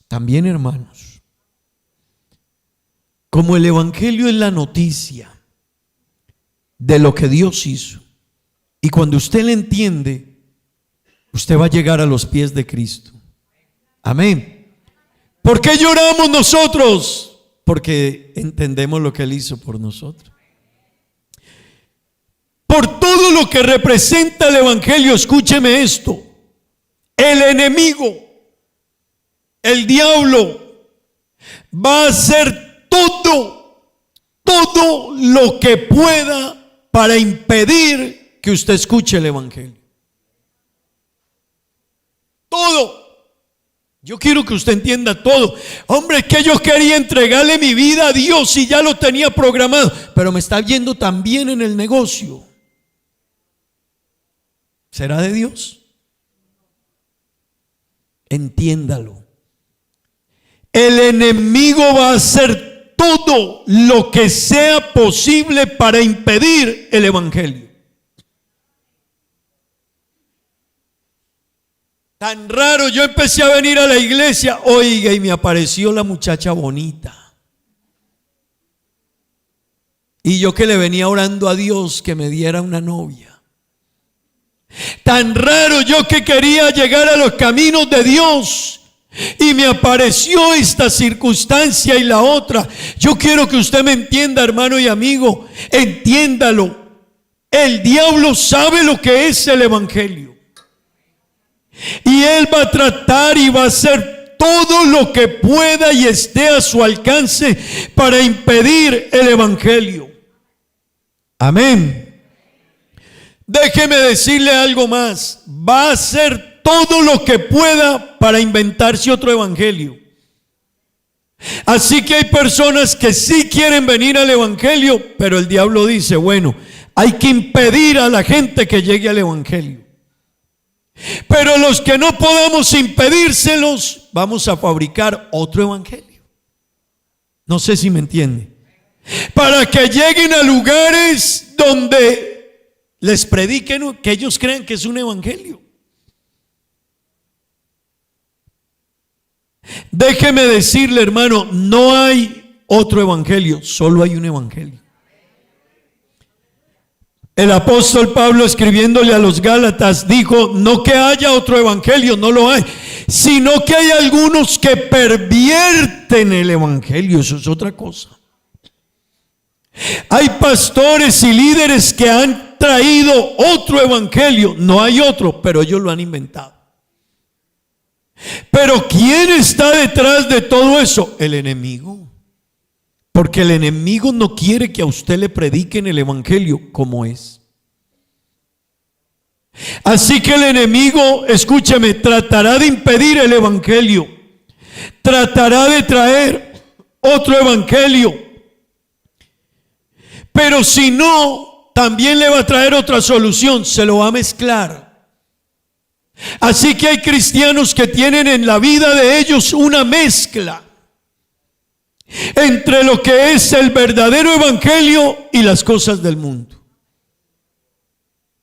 También, hermanos, como el evangelio es la noticia, de lo que Dios hizo. Y cuando usted le entiende, usted va a llegar a los pies de Cristo. Amén. ¿Por qué lloramos nosotros? Porque entendemos lo que Él hizo por nosotros. Por todo lo que representa el Evangelio, escúcheme esto: el enemigo, el diablo, va a hacer todo lo que pueda para impedir que usted escuche el Evangelio. Todo. Yo quiero que usted entienda todo. Hombre, es que yo quería entregarle mi vida a Dios y ya lo tenía programado, pero me está viendo también en el negocio. ¿Será de Dios? Entiéndalo. El enemigo va a hacer todo lo que sea posible para impedir el Evangelio. Tan raro, yo empecé a venir a la iglesia, oiga, y me apareció la muchacha bonita. Y yo que le venía orando a Dios que me diera una novia. Tan raro, yo que quería llegar a los caminos de Dios y me apareció esta circunstancia y la otra. Yo quiero que usted me entienda, hermano y amigo, entiéndalo. El diablo sabe lo que es el Evangelio. Y él va a tratar y va a hacer todo lo que pueda y esté a su alcance para impedir el Evangelio. Amén. Déjeme decirle algo más. Va a hacer todo lo que pueda para inventarse otro evangelio. Así que hay personas que sí quieren venir al evangelio, pero el diablo dice, bueno, hay que impedir a la gente que llegue al evangelio. Pero los que no podamos impedírselos, vamos a fabricar otro evangelio. No sé si me entiende. Para que lleguen a lugares donde les prediquen que ellos crean que es un evangelio. Déjeme decirle, hermano, no hay otro evangelio, solo hay un evangelio. El apóstol Pablo, escribiéndole a los Gálatas, dijo, no que haya otro evangelio, no lo hay, sino que hay algunos que pervierten el evangelio. Eso es otra cosa. Hay pastores y líderes que han traído otro evangelio. No hay otro, pero ellos lo han inventado. Pero ¿quién está detrás de todo eso? El enemigo. Porque el enemigo no quiere que a usted le prediquen el evangelio como es. Así que el enemigo, escúcheme, tratará de impedir el evangelio. Tratará de traer otro evangelio. Pero si no, también le va a traer otra solución, se lo va a mezclar. Así que hay cristianos que tienen en la vida de ellos una mezcla entre lo que es el verdadero evangelio y las cosas del mundo.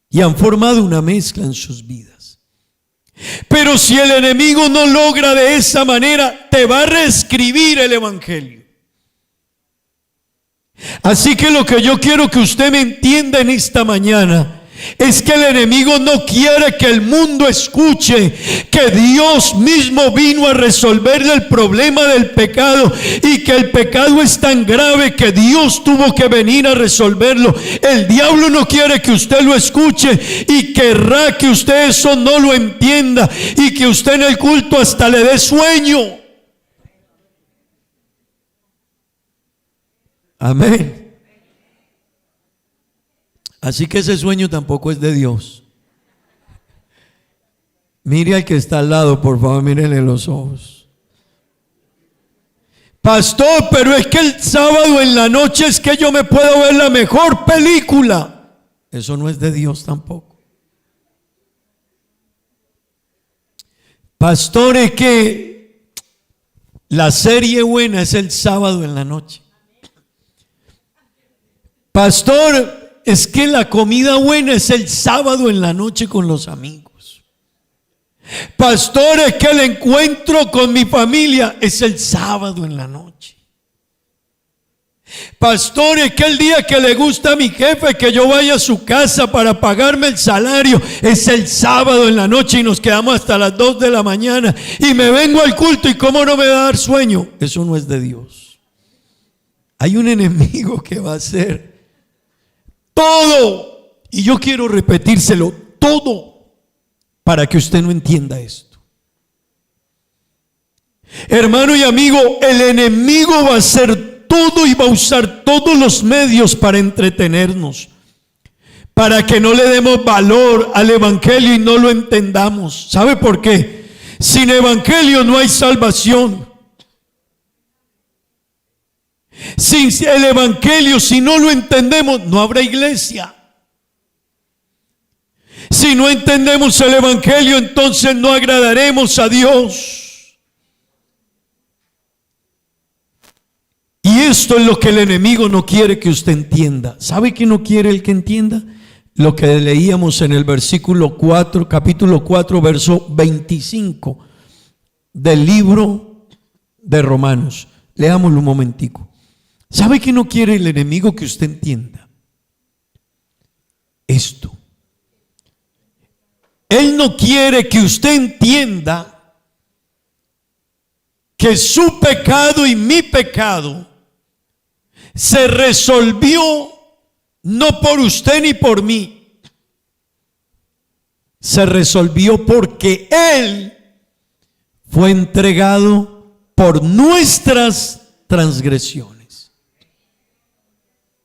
Y han formado una mezcla en sus vidas. Pero si el enemigo no logra de esa manera, te va a reescribir el evangelio. Así que lo que yo quiero que usted me entienda en esta mañana es que el enemigo no quiere que el mundo escuche que Dios mismo vino a resolverle el problema del pecado y que el pecado es tan grave que Dios tuvo que venir a resolverlo. El diablo no quiere que usted lo escuche y querrá que usted eso no lo entienda y que usted en el culto hasta le dé sueño. Amén. Así que ese sueño tampoco es de Dios. Mire al que está al lado, por favor, mírenle los ojos. Pastor, pero es que el sábado en la noche es que yo me puedo ver la mejor película. Eso no es de Dios tampoco. Pastor, es que la serie buena es el sábado en la noche. Pastor, es que la comida buena es el sábado en la noche con los amigos. Pastor, es que el encuentro con mi familia es el sábado en la noche. Pastor, es que el día que le gusta a mi jefe que yo vaya a su casa para pagarme el salario es el sábado en la noche y nos quedamos hasta las 2 de la mañana y me vengo al culto y cómo no me va a dar sueño. Eso no es de Dios. Hay un enemigo que va a hacer todo, y yo quiero repetírselo, todo, para que usted no entienda esto. Hermano y amigo, el enemigo va a hacer todo y va a usar todos los medios para entretenernos, para que no le demos valor al evangelio y no lo entendamos. ¿Sabe por qué? Sin evangelio no hay salvación. Sin el evangelio, si no lo entendemos, no habrá iglesia. Si no entendemos el evangelio, entonces no agradaremos a Dios. Y esto es lo que el enemigo no quiere que usted entienda. ¿Sabe qué no quiere el que entienda? Lo que leíamos en el versículo 4, capítulo 4, verso 25 del libro de Romanos. Leámoslo un momentico. ¿Sabe qué no quiere el enemigo que usted entienda? Esto. Él no quiere que usted entienda que su pecado y mi pecado se resolvió no por usted ni por mí. Se resolvió porque Él fue entregado por nuestras transgresiones.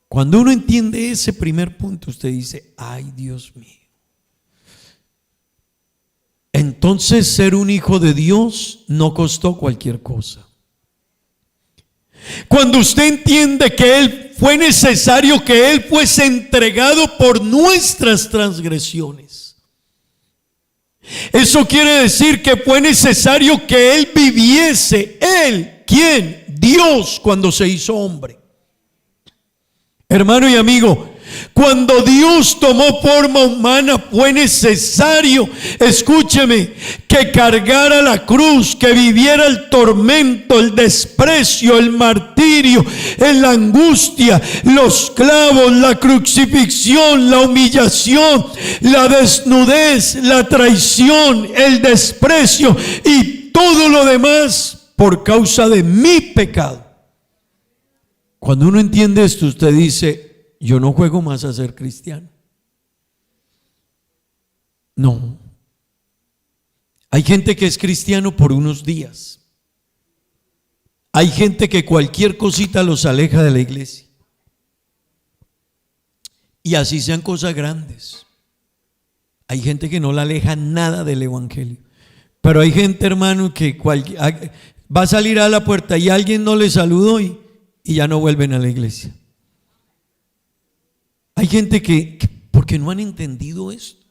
Cuando uno entiende ese primer punto, usted dice, ay Dios mío. Entonces ser un hijo de Dios no costó cualquier cosa. Cuando usted entiende que Él fue necesario que Él fuese entregado por nuestras transgresiones, eso quiere decir que fue necesario que Él viviese. ¿Él? ¿Quién? Dios, cuando se hizo hombre. Hermano y amigo, cuando Dios tomó forma humana fue necesario, escúcheme, que cargara la cruz, que viviera el tormento, el desprecio, el martirio, la angustia, los clavos, la crucifixión, la humillación, la desnudez, la traición, el desprecio y todo lo demás por causa de mi pecado. Cuando uno entiende esto, usted dice, yo no juego más a ser cristiano. No. Hay gente que es cristiano por unos días. Hay gente que cualquier cosita los aleja de la iglesia. Y así sean cosas grandes. Hay gente que no la aleja nada del evangelio. Pero hay gente, hermano, que va a salir a la puerta y alguien no le saludó y ya no vuelven a la iglesia. Hay gente que porque no han entendido esto.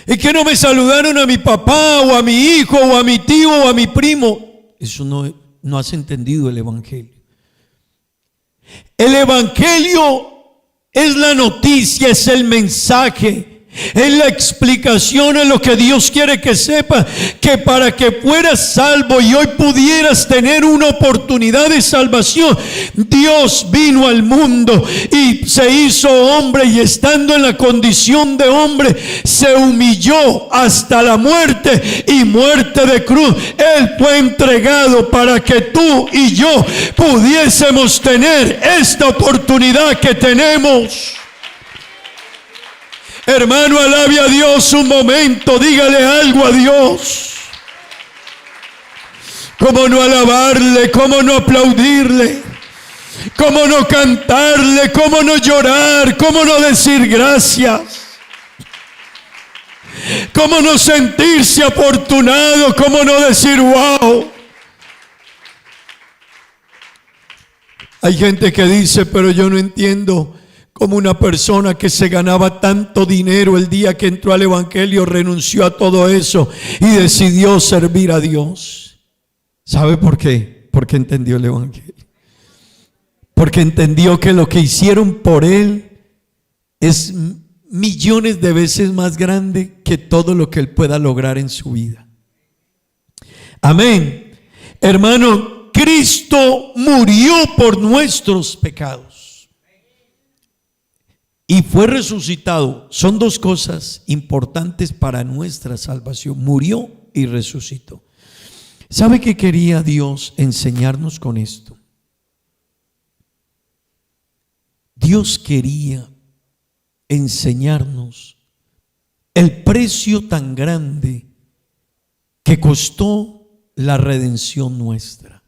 Es que no me saludaron a mi papá o a mi hijo o a mi tío o a mi primo. Eso no has entendido el evangelio. El evangelio es la noticia, es el mensaje, es la explicación, es lo que Dios quiere que sepa, que para que fueras salvo y hoy pudieras tener una oportunidad de salvación, Dios vino al mundo y se hizo hombre, y estando en la condición de hombre se humilló hasta la muerte y muerte de cruz. Él fue entregado para que tú y yo pudiésemos tener esta oportunidad que tenemos. Hermano, alabe a Dios un momento, dígale algo a Dios. ¿Cómo no alabarle? ¿Cómo no aplaudirle? ¿Cómo no cantarle? ¿Cómo no llorar? ¿Cómo no decir gracias? ¿Cómo no sentirse afortunado? ¿Cómo no decir wow? Hay gente que dice, pero yo no entiendo como una persona que se ganaba tanto dinero el día que entró al evangelio renunció a todo eso y decidió servir a Dios. ¿Sabe por qué? Porque entendió el evangelio. Porque entendió que lo que hicieron por él es millones de veces más grande que todo lo que él pueda lograr en su vida. Amén. Hermano, Cristo murió por nuestros pecados y fue resucitado. Son dos cosas importantes para nuestra salvación: murió y resucitó. ¿Sabe qué quería Dios enseñarnos con esto? Dios quería enseñarnos el precio tan grande que costó la redención nuestra.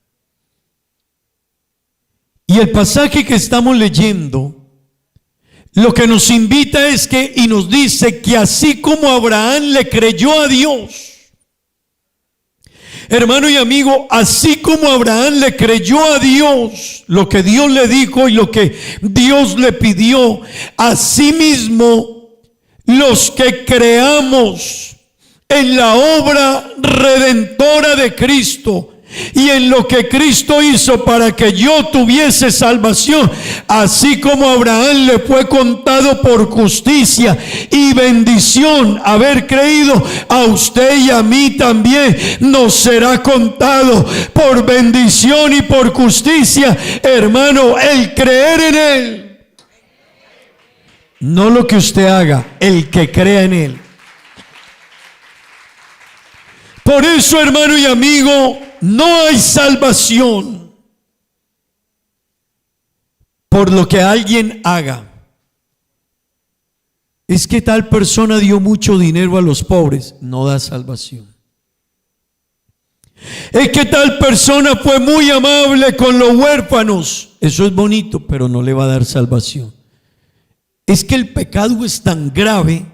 Y el pasaje que estamos leyendo lo que nos invita es que, y nos dice que así como Abraham le creyó a Dios, hermano y amigo, así como Abraham le creyó a Dios, lo que Dios le dijo y lo que Dios le pidió, asimismo los que creamos en la obra redentora de Cristo y en lo que Cristo hizo para que yo tuviese salvación, así como a Abraham le fue contado por justicia y bendición haber creído, a usted y a mí también nos será contado por bendición y por justicia, hermano, el creer en Él. No lo que usted haga, el que crea en Él. Por eso, hermano y amigo, no hay salvación por lo que alguien haga. Es que tal persona dio mucho dinero a los pobres, no da salvación. Es que tal persona fue muy amable con los huérfanos, eso es bonito, pero no le va a dar salvación. Es que el pecado es tan grave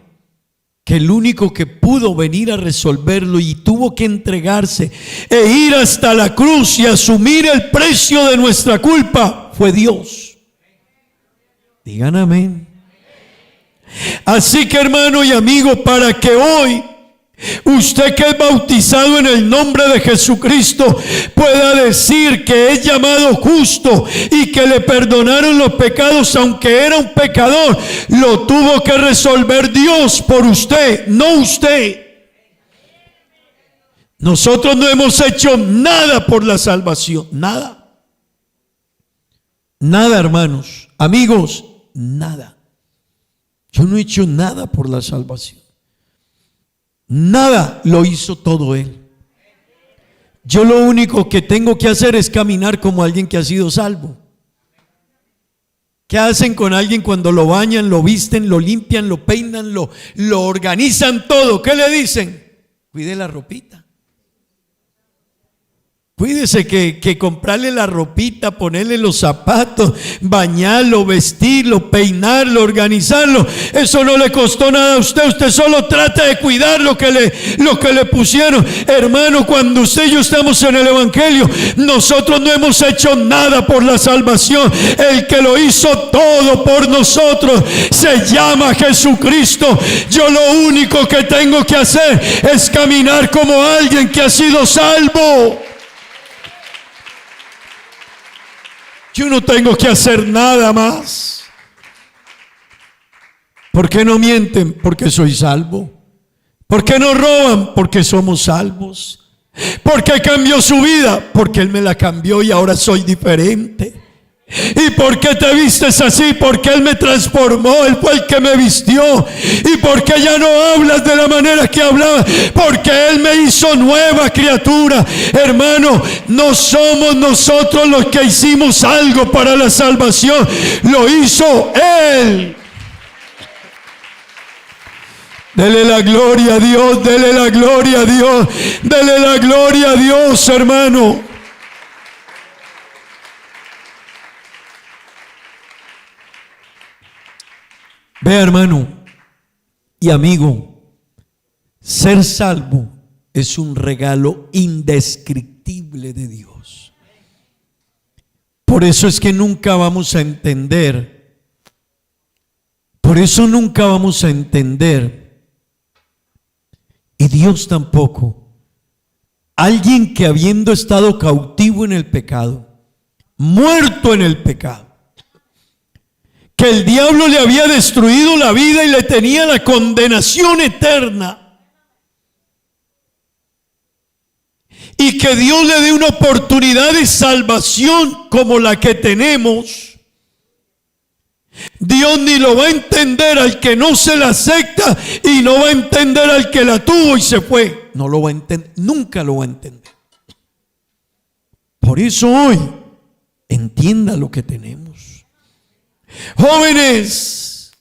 que el único que pudo venir a resolverlo y tuvo que entregarse e ir hasta la cruz y asumir el precio de nuestra culpa fue Dios. Digan amén. Así que, hermano y amigo, para que hoy usted, que es bautizado en el nombre de Jesucristo, pueda decir que es llamado justo y que le perdonaron los pecados, aunque era un pecador, lo tuvo que resolver Dios por usted, no usted. Nosotros no hemos hecho nada por la salvación, nada. Nada, hermanos, amigos, nada. Yo no he hecho nada por la salvación. Nada, lo hizo todo Él. Yo lo único que tengo que hacer es caminar como alguien que ha sido salvo. ¿Qué hacen con alguien cuando lo bañan, lo visten, lo limpian, lo peinan, lo organizan todo? ¿Qué le dicen? Cuide la ropita. Cuídese que comprarle la ropita, ponerle los zapatos, bañarlo, vestirlo, peinarlo, organizarlo, eso no le costó nada a usted. Usted solo trata de cuidar lo que le pusieron. Hermano, cuando usted y yo estamos en el Evangelio, nosotros no hemos hecho nada por la salvación. El que lo hizo todo por nosotros se llama Jesucristo. Yo lo único que tengo que hacer es caminar como alguien que ha sido salvo. Yo no tengo que hacer nada más. ¿Por qué no mienten? Porque soy salvo. ¿Por qué no roban? Porque somos salvos. ¿Por qué cambió su vida? Porque Él me la cambió y ahora soy diferente. ¿Y por qué te vistes así? Porque Él me transformó, Él fue el que me vistió. ¿Y por qué ya no hablas de la manera que hablaba? Porque Él me hizo nueva criatura. Hermano, no somos nosotros los que hicimos algo para la salvación, lo hizo Él. Dele la gloria a Dios, dele la gloria a Dios, dele la gloria a Dios, hermano. Vea, hermano y amigo, ser salvo es un regalo indescriptible de Dios. Por eso es que nunca vamos a entender, y Dios tampoco, alguien que habiendo estado cautivo en el pecado, muerto en el pecado, que el diablo le había destruido la vida y le tenía la condenación eterna, y que Dios le dé una oportunidad de salvación como la que tenemos, Dios ni lo va a entender al que no se la acepta y no va a entender al que la tuvo y se fue. No lo va a entender, nunca lo va a entender. Por eso hoy, entienda lo que tenemos. Jóvenes,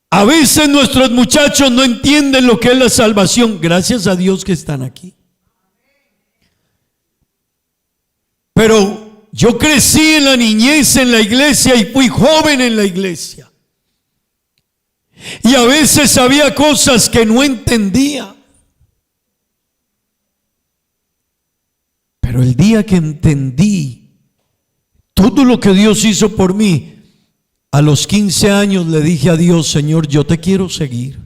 a veces nuestros muchachos no entienden lo que es la salvación. Gracias a Dios que están aquí. Pero yo crecí en la niñez en la iglesia y fui joven en la iglesia. Y a veces había cosas que no entendía. Pero el día que entendí todo lo que Dios hizo por mí, a los 15 años le dije a Dios: Señor, yo te quiero seguir.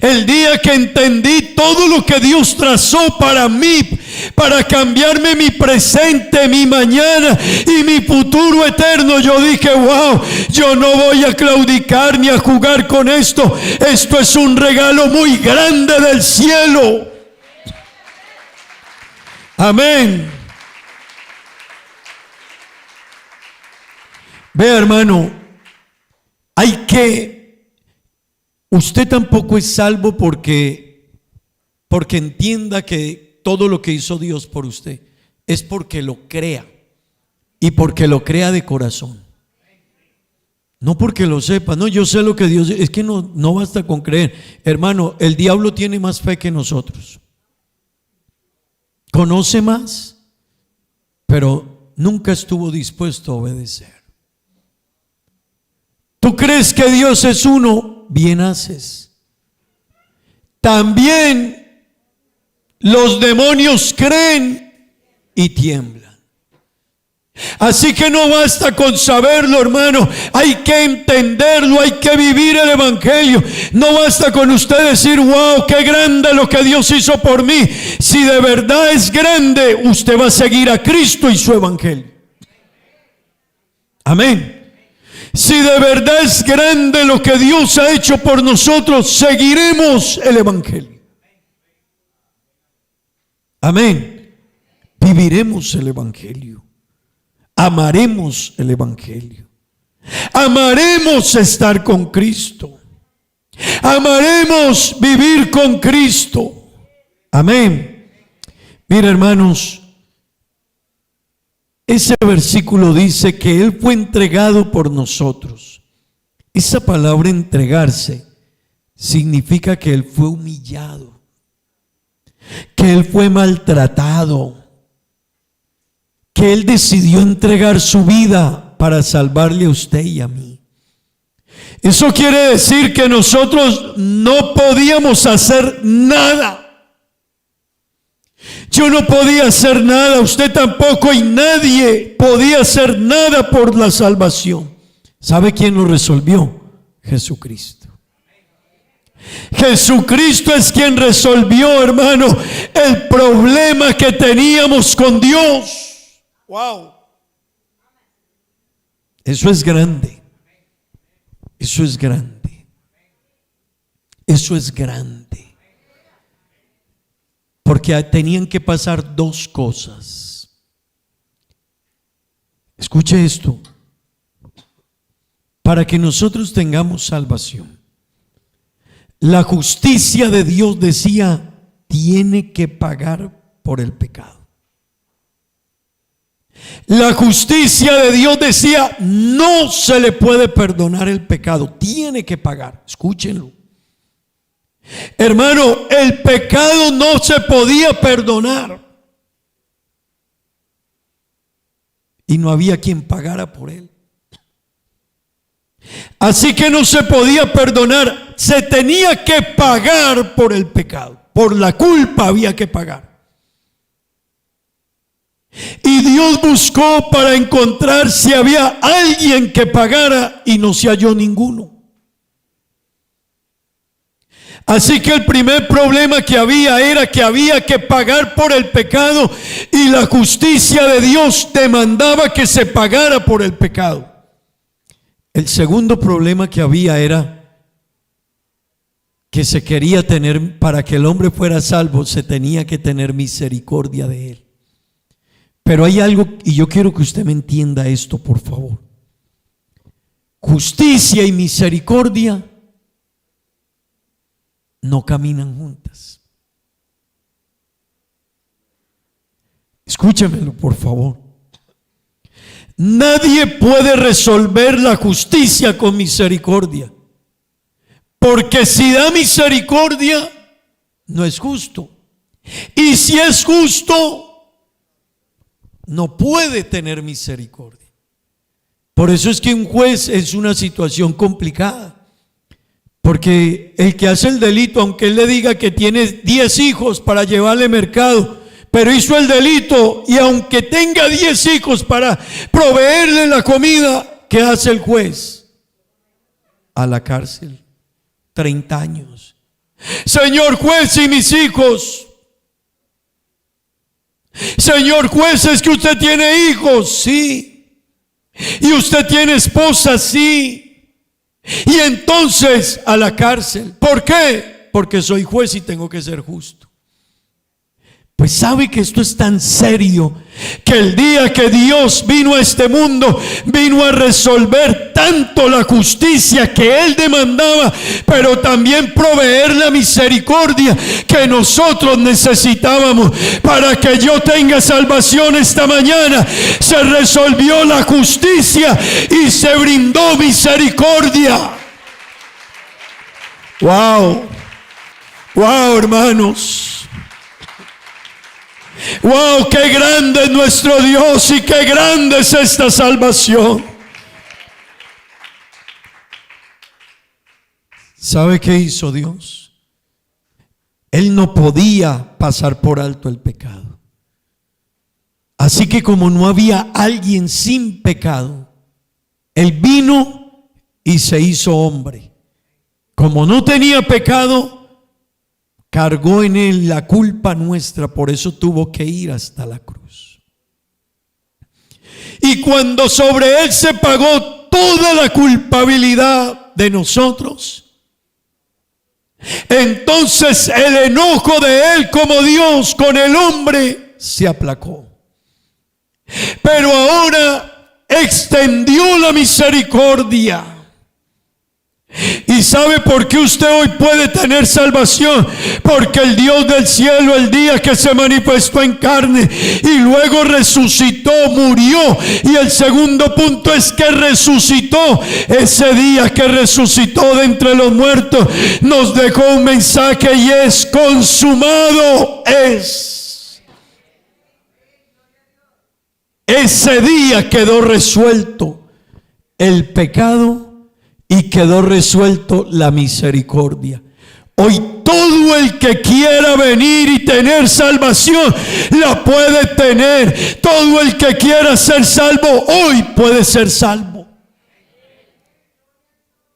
El día que entendí todo lo que Dios trazó para mí, para cambiarme mi presente, mi mañana y mi futuro eterno, yo dije: wow, yo no voy a claudicar ni a jugar con esto. Esto es un regalo muy grande del cielo. Amén. Vea, hermano, usted tampoco es salvo porque entienda que todo lo que hizo Dios por usted es porque lo crea, y porque lo crea de corazón. No porque lo sepa. No, yo sé lo que Dios, es que no basta con creer. Hermano, el diablo tiene más fe que nosotros. Conoce más, pero nunca estuvo dispuesto a obedecer. ¿Tú crees que Dios es uno? Bien haces. También los demonios creen y tiemblan. Así que no basta con saberlo, hermano. Hay que entenderlo, hay que vivir el evangelio. No basta con usted decir: wow, qué grande lo que Dios hizo por mí. Si de verdad es grande, usted va a seguir a Cristo y su evangelio. Amén. Si de verdad es grande lo que Dios ha hecho por nosotros, seguiremos el evangelio. Amén. Viviremos el evangelio. Amaremos el evangelio. Amaremos estar con Cristo. Amaremos vivir con Cristo. Amén. Mira, hermanos, ese versículo dice que Él fue entregado por nosotros. Esa palabra entregarse significa que Él fue humillado, que Él fue maltratado, que Él decidió entregar su vida para salvarle a usted y a mí. Eso quiere decir que nosotros no podíamos hacer nada. Yo no podía hacer nada, usted tampoco, y nadie podía hacer nada por la salvación. ¿Sabe quién lo resolvió? Jesucristo. Jesucristo es quien resolvió, hermano, el problema que teníamos con Dios. Wow. Eso es grande. Eso es grande. Eso es grande. Porque tenían que pasar dos cosas. Escuche esto. Para que nosotros tengamos salvación, la justicia de Dios decía: tiene que pagar por el pecado. La justicia de Dios decía: no se le puede perdonar el pecado, tiene que pagar. Escúchenlo. Hermano, el pecado no se podía perdonar y no había quien pagara por él. Así que no se podía perdonar, se tenía que pagar por el pecado, por la culpa había que pagar. Y Dios buscó para encontrar si había alguien que pagara, y no se halló ninguno. Así que el primer problema que había era que había que pagar por el pecado, y la justicia de Dios demandaba que se pagara por el pecado. El segundo problema que había era que se quería tener, para que el hombre fuera salvo, se tenía que tener misericordia de él. Pero hay algo, y yo quiero que usted me entienda esto, por favor. Justicia y misericordia no caminan juntas. Escúchemelo, por favor. Nadie puede resolver la justicia con misericordia. Porque si da misericordia, no es justo. Y si es justo, no puede tener misericordia. Por eso es que un juez es una situación complicada. Porque el que hace el delito, aunque él le diga que tiene 10 hijos para llevarle al mercado, pero hizo el delito, y aunque tenga 10 hijos para proveerle la comida, ¿qué hace el juez? A la cárcel. 30 años. Señor juez, y mis hijos. Señor juez, es que usted tiene hijos, sí. Y usted tiene esposa, sí. Y entonces a la cárcel. ¿Por qué? Porque soy juez y tengo que ser justo. Pues sabe que esto es tan serio que el día que Dios vino a este mundo, vino a resolver tanto la justicia que Él demandaba, pero también proveer la misericordia que nosotros necesitábamos para que yo tenga salvación esta mañana. Se resolvió la justicia y se brindó misericordia. Wow, wow, hermanos. Wow, qué grande es nuestro Dios y qué grande es esta salvación. ¿Sabe qué hizo Dios? Él no podía pasar por alto el pecado. Así que como no había alguien sin pecado, Él vino y se hizo hombre. Como no tenía pecado, cargó en Él la culpa nuestra, por eso tuvo que ir hasta la cruz. Y cuando sobre Él se pagó toda la culpabilidad de nosotros, entonces el enojo de Él como Dios con el hombre se aplacó. Pero ahora extendió la misericordia. ¿Y sabe por qué usted hoy puede tener salvación? Porque el Dios del cielo, el día que se manifestó en carne y luego resucitó, murió, y el segundo punto es que resucitó. Ese día que resucitó de entre los muertos, nos dejó un mensaje, y es: consumado es. Ese día quedó resuelto el pecado y quedó resuelto la misericordia. Hoy todo el que quiera venir y tener salvación la puede tener. Todo el que quiera ser salvo hoy puede ser salvo.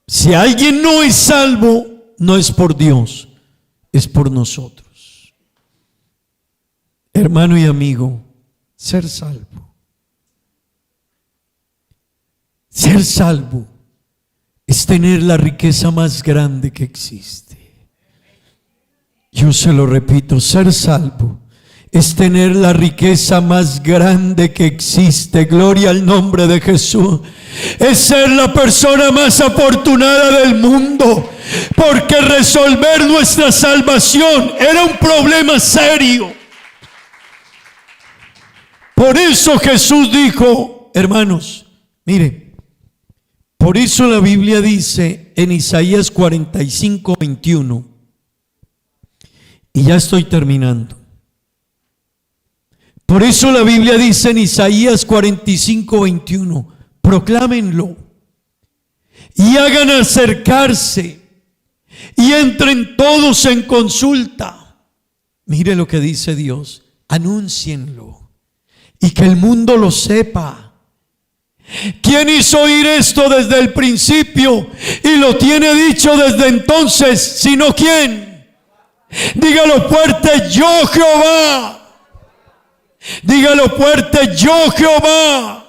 Si alguien no es salvo, no es por Dios, es por nosotros. Hermano y amigo, ser salvo. Ser salvo es tener la riqueza más grande que existe. Yo se lo repito, ser salvo es tener la riqueza más grande que existe. Gloria al nombre de Jesús. Es ser la persona más afortunada del mundo, porque resolver nuestra salvación era un problema serio. Por eso Jesús dijo, hermanos, miren, por eso la Biblia dice en Isaías 45, 21, y ya estoy terminando. Por eso la Biblia dice en Isaías 45, 21, proclámenlo y hagan acercarse y entren todos en consulta. Mire lo que dice Dios, anúncienlo y que el mundo lo sepa. ¿Quién hizo oír esto desde el principio y lo tiene dicho desde entonces? ¿Sino quién? Dígalo fuerte, yo Jehová. Dígalo fuerte, yo Jehová.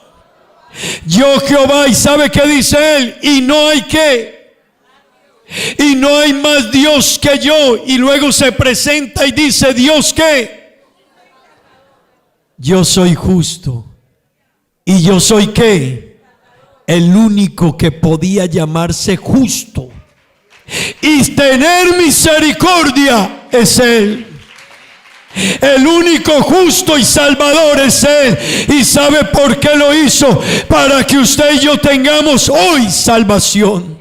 Yo Jehová. ¿Y sabe qué dice él? Y no hay qué. y no hay más Dios que yo. Y luego se presenta y dice: ¿Dios qué? Yo soy justo. ¿Y yo soy qué? El único que podía llamarse justo y tener misericordia es Él. El único justo y salvador es Él. ¿Y sabe por qué lo hizo? Para que usted y yo tengamos hoy salvación.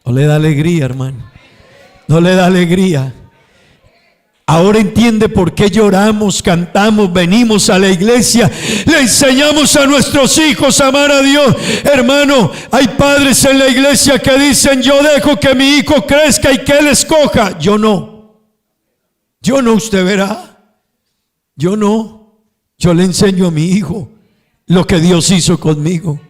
¿No le da alegría, hermano? ¿No le da alegría? Ahora entiende por qué lloramos, cantamos, venimos a la iglesia, le enseñamos a nuestros hijos a amar a Dios. Hermano, hay padres en la iglesia que dicen: yo dejo que mi hijo crezca y que él escoja. Yo no, usted verá. Yo no. Yo le enseño a mi hijo lo que Dios hizo conmigo.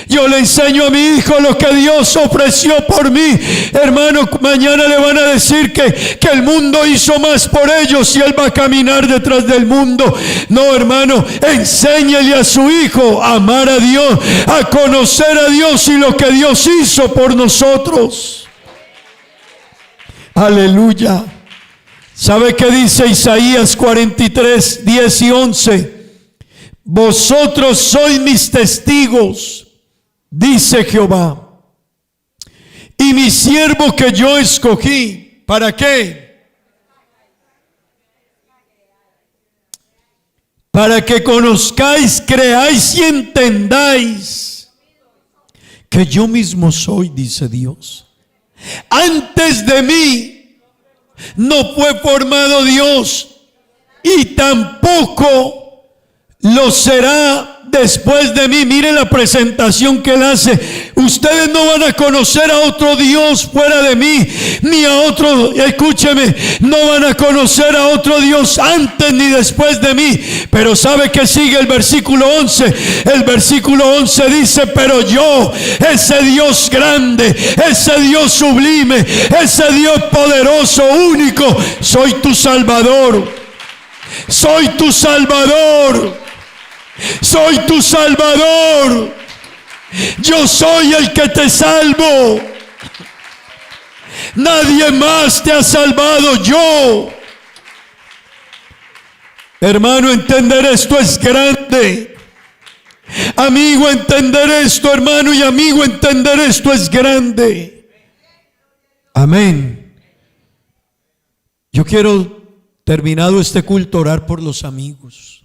Yo le enseño a mi hijo lo que Dios ofreció por mí. Hermano, mañana le van a decir que el mundo hizo más por ellos y él va a caminar detrás del mundo. No, hermano, enséñele a su hijo a amar a Dios, a conocer a Dios y lo que Dios hizo por nosotros. Aleluya. ¿Sabe qué dice Isaías 43, 10 y 11? Vosotros sois mis testigos, dice Jehová, y mi siervo que yo escogí. ¿Para qué? Para que conozcáis, creáis y entendáis que yo mismo soy, dice Dios. Antes de mí no fue formado Dios, y tampoco lo será después de mí. Mire la presentación que él hace. Ustedes no van a conocer a otro Dios fuera de mí, ni a otro, escúcheme, no van a conocer a otro Dios antes ni después de mí. Pero ¿sabe qué sigue el versículo 11? El versículo 11 dice: pero yo, ese Dios grande, ese Dios sublime, ese Dios poderoso, único, soy tu Salvador. Soy tu Salvador. Soy tu Salvador. Yo soy el que te salvo. Nadie más te ha salvado, yo. Hermano, entender esto es grande. Amigo, entender esto, hermano y amigo, entender esto es grande. Amén. Yo quiero, terminado este culto, orar por los amigos.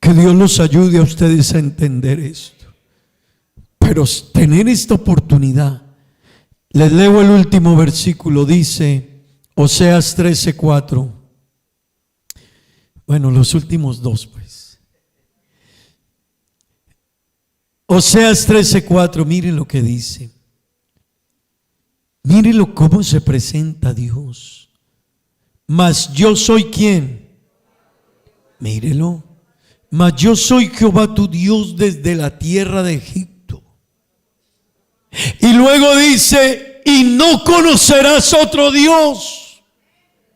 Que Dios los ayude a ustedes a entender esto. Pero tener esta oportunidad. Les leo el último versículo. Dice Oseas 13:4. Bueno, los últimos dos pues. Oseas 13:4. Miren lo que dice. Mírenlo cómo se presenta Dios. Mas yo soy ¿quién? Mírelo. Mas yo soy Jehová tu Dios desde la tierra de Egipto. Y luego dice: y no conocerás otro Dios.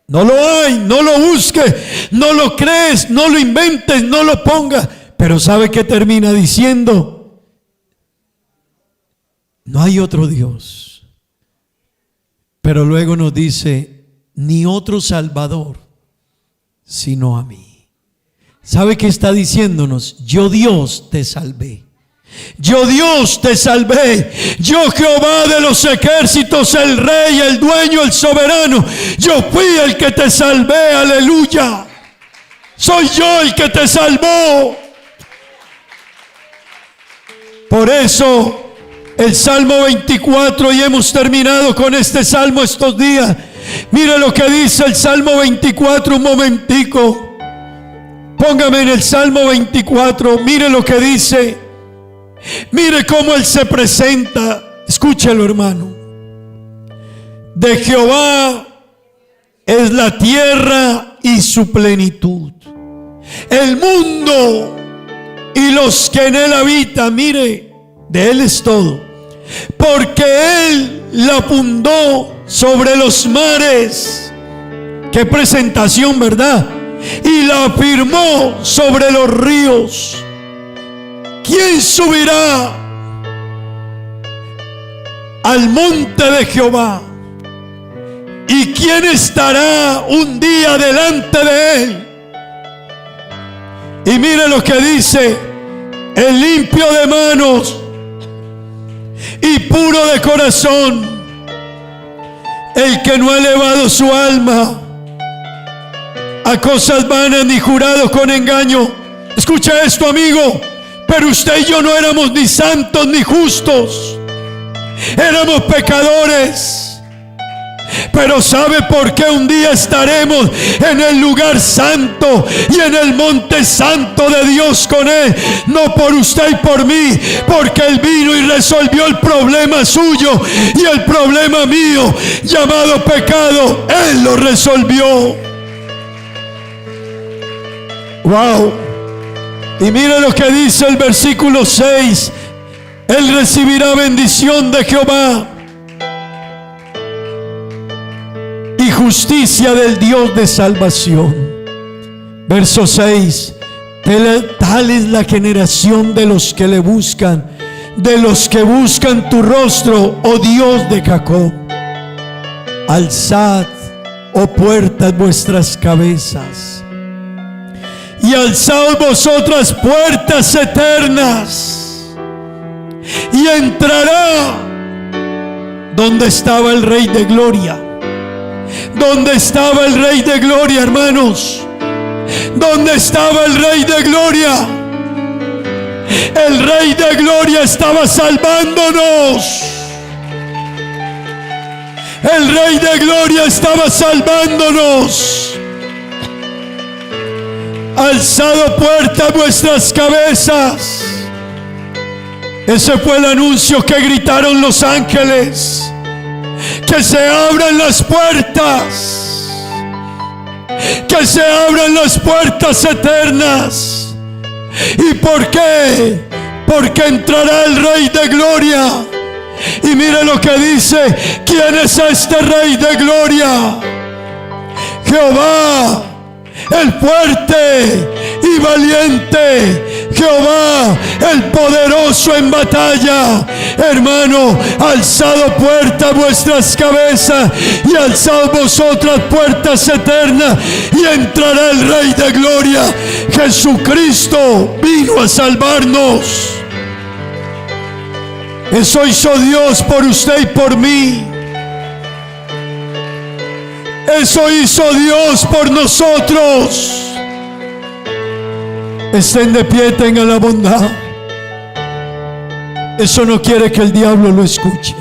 No lo hay, no lo busques, no lo crees, no lo inventes, no lo pongas. Pero ¿sabe qué termina diciendo? No hay otro Dios. Pero luego nos dice: ni otro Salvador, sino a mí. ¿Sabe qué está diciéndonos? Yo Dios te salvé. Yo Dios te salvé. Yo Jehová de los ejércitos, el Rey, el dueño, el soberano. Yo fui el que te salvé. Aleluya. Soy yo el que te salvó. Por eso el Salmo 24, y hemos terminado con este salmo estos días. Mire lo que dice el Salmo 24, un momentico. Póngame en el Salmo 24, mire lo que dice. Mire cómo Él se presenta. Escúchelo, hermano. De Jehová es la tierra y su plenitud, el mundo y los que en él habitan. Mire, de Él es todo. Porque Él la fundó sobre los mares. Qué presentación, ¿verdad? Y la afirmó sobre los ríos. ¿Quién subirá al monte de Jehová. ¿Y quién estará un día delante de él? Y mire lo que dice: el limpio de manos y puro de corazón, el que no ha elevado su alma a cosas vanas ni jurado con engaño. Escucha esto, amigo: pero usted y yo no éramos ni santos ni justos, éramos pecadores. Pero ¿sabe por qué un día estaremos en el lugar santo y en el monte santo de Dios con Él? No por usted y por mí, porque Él vino y resolvió el problema suyo y el problema mío, llamado pecado. Él lo resolvió. Wow. Y mire lo que dice el versículo 6: Él recibirá bendición de Jehová y justicia del Dios de salvación. Verso 6: tal es la generación de los que le buscan, de los que buscan tu rostro, oh Dios de Jacob. Alzad, oh puertas, vuestras cabezas, y alzaos vosotras puertas eternas, y entrará. ¿Dónde estaba el Rey de Gloria? ¿Dónde estaba el Rey de Gloria, hermanos? ¿Dónde estaba el Rey de Gloria? El Rey de Gloria estaba salvándonos. El Rey de Gloria estaba salvándonos. Alzado puertas vuestras cabezas. Ese fue el anuncio que gritaron los ángeles: que se abran las puertas, que se abran las puertas eternas. ¿Y por qué? Porque entrará el Rey de Gloria. Y mire lo que dice: ¿quién es este Rey de Gloria? Jehová, el fuerte y valiente, Jehová, el poderoso en batalla. Hermano, alzado puertas vuestras cabezas, y alzad vosotras puertas eternas, y entrará el Rey de Gloria. Jesucristo vino a salvarnos. Eso hizo Dios por usted y por mí. Eso hizo Dios por nosotros. Estén de pie, tengan la bondad. Eso no quiere que el diablo lo escuche.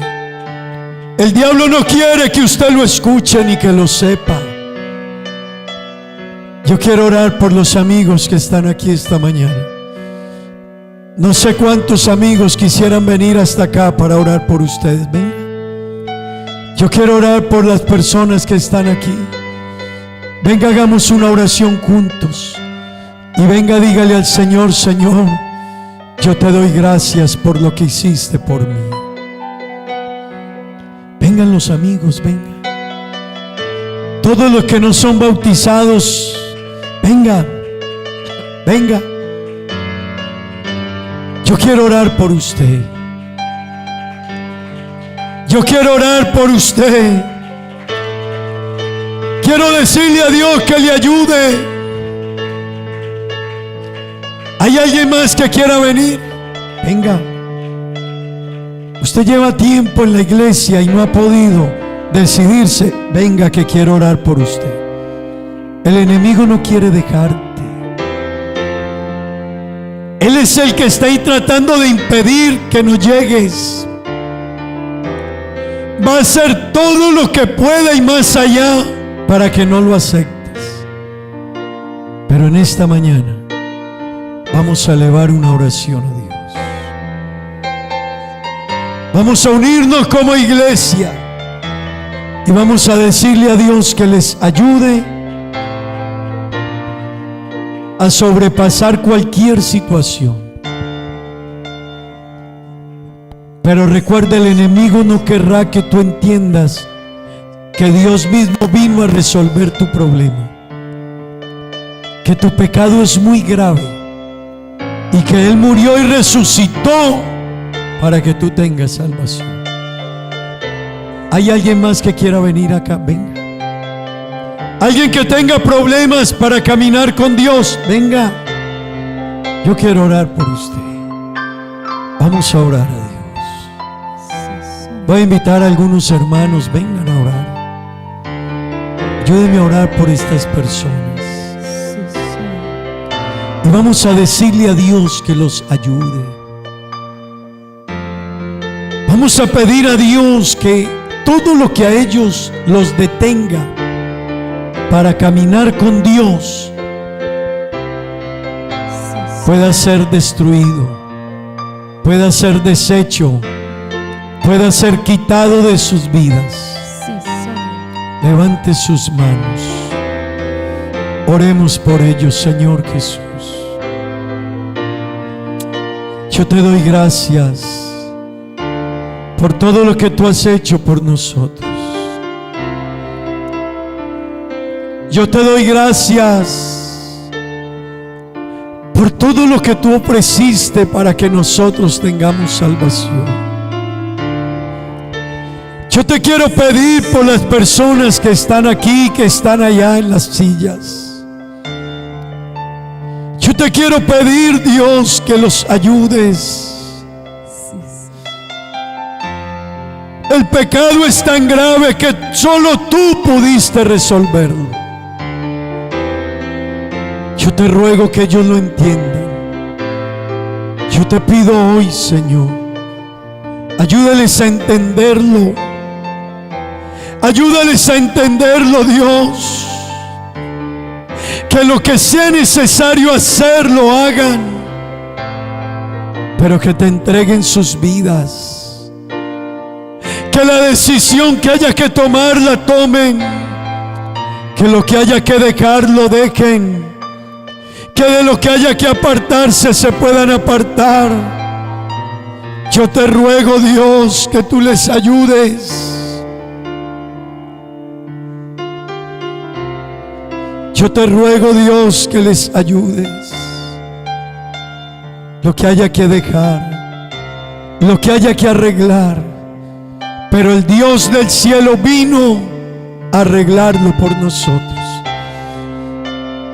El diablo no quiere que usted lo escuche ni que lo sepa. Yo quiero orar por los amigos que están aquí esta mañana. No sé cuántos amigos quisieran venir hasta acá para orar por ustedes. Venga. Yo quiero orar por las personas que están aquí. Venga, hagamos una oración juntos. Y venga, dígale al Señor: Señor, yo te doy gracias por lo que hiciste por mí. Vengan los amigos, venga. Todos los que no son bautizados, venga, venga. Yo quiero orar por usted. Yo quiero orar por usted. Quiero decirle a Dios que le ayude. ¿Hay alguien más que quiera venir? Venga. Usted lleva tiempo en la iglesia y no ha podido decidirse. Venga, que quiero orar por usted. El enemigo no quiere dejarte. Él es el que está ahí tratando de impedir que no llegues. Va a hacer todo lo que pueda y más allá para que no lo aceptes. Pero en esta mañana vamos a elevar una oración a Dios. Vamos a unirnos como iglesia y vamos a decirle a Dios que les ayude a sobrepasar cualquier situación. Pero recuerda, el enemigo no querrá que tú entiendas que Dios mismo vino a resolver tu problema, que tu pecado es muy grave y que Él murió y resucitó para que tú tengas salvación. ¿Hay alguien más que quiera venir acá? Venga. Alguien que tenga problemas para caminar con Dios, venga. Yo quiero orar por usted. Vamos a orar a Dios. Voy a invitar a algunos hermanos, vengan a orar. Ayúdenme a orar por estas personas. Y vamos a decirle a Dios que los ayude. Vamos a pedir a Dios que todo lo que a ellos los detenga para caminar con Dios pueda ser destruido, pueda ser deshecho, pueda ser quitado de sus vidas. Levante sus manos. Oremos por ellos, Señor Jesús. Yo te doy gracias por todo lo que tú has hecho por nosotros. Yo te doy gracias por todo lo que tú ofreciste para que nosotros tengamos salvación. Yo te quiero pedir por las personas que están aquí, que están allá en las sillas. Yo te quiero pedir, Dios, que los ayudes. El pecado es tan grave que solo tú pudiste resolverlo. Yo te ruego que ellos lo entiendan. Yo te pido hoy, Señor, ayúdales a entenderlo. Ayúdales a entenderlo, Dios. Que lo que sea necesario hacer, lo hagan. Pero que te entreguen sus vidas. Que la decisión que haya que tomar, la tomen. Que lo que haya que dejar, lo dejen. Que de lo que haya que apartarse, se puedan apartar. Yo te ruego, Dios, que tú les ayudes. Yo te ruego, Dios, que les ayudes. Lo que haya que dejar, lo que haya que arreglar. Pero el Dios del cielo vino a arreglarlo por nosotros.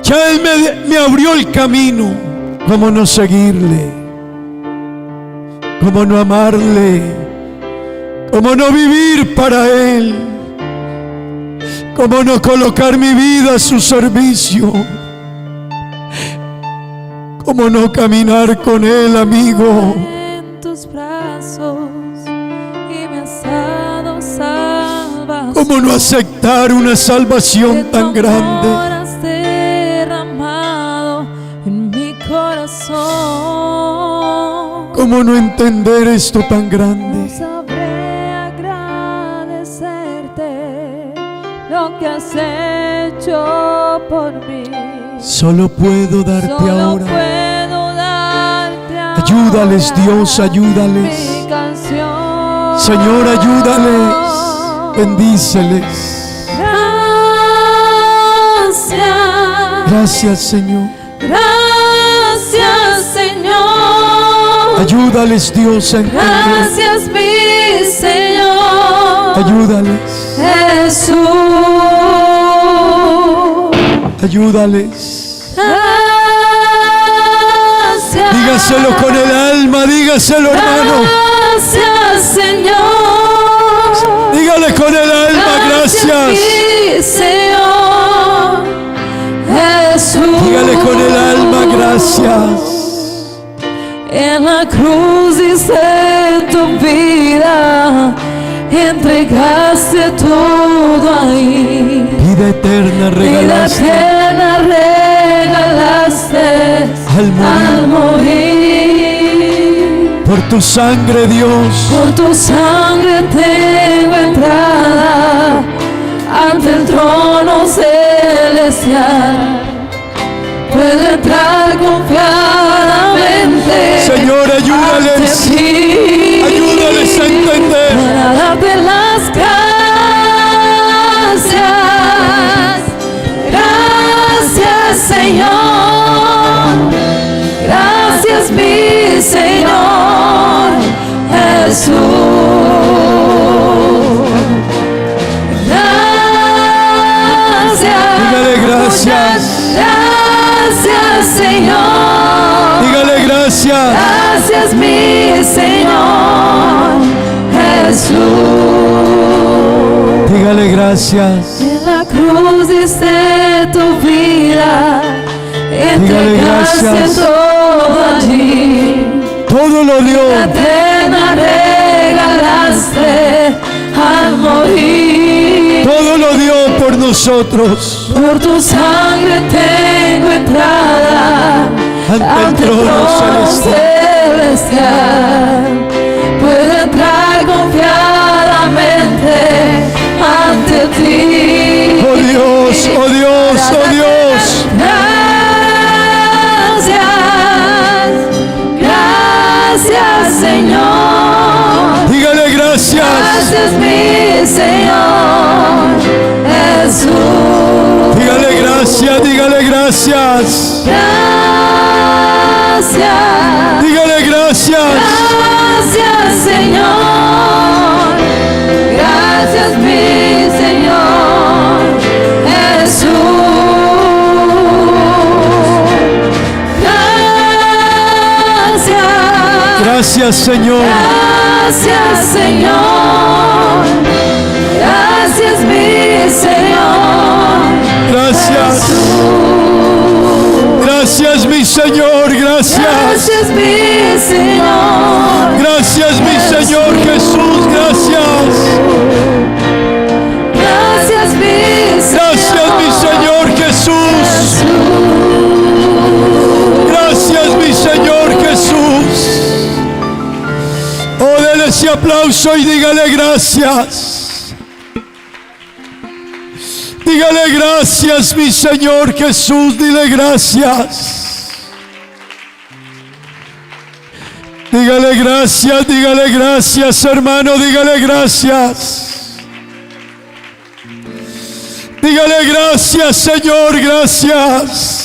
Ya Él me abrió el camino. ¿Cómo no seguirle? ¿Cómo no amarle? ¿Cómo no vivir para Él? ¿Cómo no colocar mi vida a su servicio? ¿Cómo no caminar con Él, amigo? En tus brazos y me has dado salvación. ¿Cómo no aceptar una salvación tan grande? Has derramado en mi corazón. ¿Cómo no entender esto tan grande? No sabré agradecerte lo que has hecho por mí. Solo puedo darte Solo ahora. puedo darte ahora. Ayúdales, Dios, ayúdales. Mi canción. Señor, ayúdales. Bendíceles. Gracias. Gracias, Señor. Gracias, Señor. Ayúdales, Dios, a entender. Gracias, mi Señor. Ayúdales. Jesús. Ayúdales. Gracias. Dígaselo con el alma, dígaselo, hermano. Gracias, Señor. Dígale con el alma, gracias. Mi Señor. Jesús. Dígale con el alma, gracias. En la cruz diste tu vida, entregaste todo ahí. Vida eterna Vida regalaste eterna regalaste al al morir. morir. Por tu sangre, Dios. Por tu sangre tengo entrada ante el trono celestial. Puedo entrar confiadamente. Señor, ayúdales. ante ti, Ayúdales a entender. para darte las gracias. Gracias, Señor. Gracias, mi Señor Jesús. gracias. Gracias mi Señor Jesús. Dígale gracias. En la cruz diste tu vida, entregaste gracias. todo allí. Todo lo dio. La eterna regalaste al morir. Todo lo dio por nosotros. Por tu sangre tengo entrada Ante el trono celestial. Puedo entrar confiadamente ante ti. Oh Dios, oh Dios, oh Dios. Gracias, gracias Señor. Dígale gracias. Gracias mi Señor Jesús. Dígale gracias, dígale gracias. Gracias, Dígale gracias. gracias Señor. Gracias mi Señor Jesús. Gracias. Gracias, Señor. Gracias Señor. Gracias mi Señor. Gracias. Gracias, mi Señor. Gracias. Gracias mi Señor. Gracias, mi Señor Jesús. Gracias. Gracias mi Gracias, mi Señor Jesús. Gracias, mi Señor Jesús. Oh, déle ese aplauso y dígale gracias. Dígale gracias, mi Señor Jesús. Dile gracias. Dígale gracias, hermano. Dígale gracias. Dígale gracias, Señor. Gracias.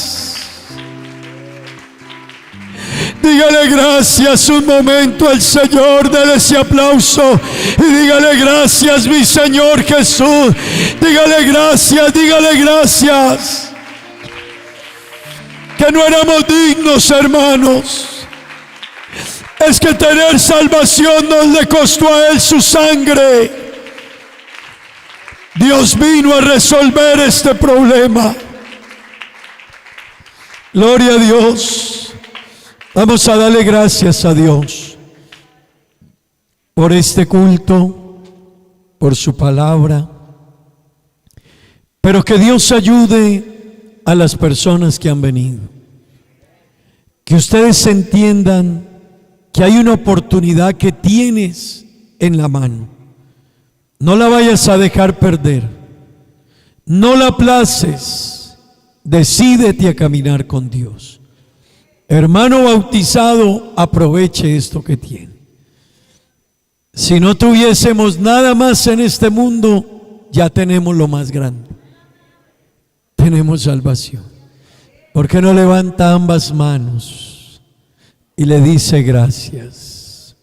Dígale gracias un momento al Señor, dele ese aplauso y dígale gracias, mi Señor Jesús. Dígale gracias, dígale gracias. Que no éramos dignos, hermanos. Es que tener salvación no le costó a Él su sangre. Dios vino a resolver este problema. Gloria a Dios. Vamos a darle gracias a Dios por este culto, por su palabra, pero que Dios ayude a las personas que han venido. Que ustedes entiendan que hay una oportunidad que tienes en la mano. No la vayas a dejar perder. No la aplaces. Decídete a caminar con Dios. Hermano bautizado, aproveche esto que tiene. Si no tuviésemos nada más en este mundo, ya tenemos lo más grande. Tenemos salvación. ¿Por qué no levanta ambas manos y le dice gracias?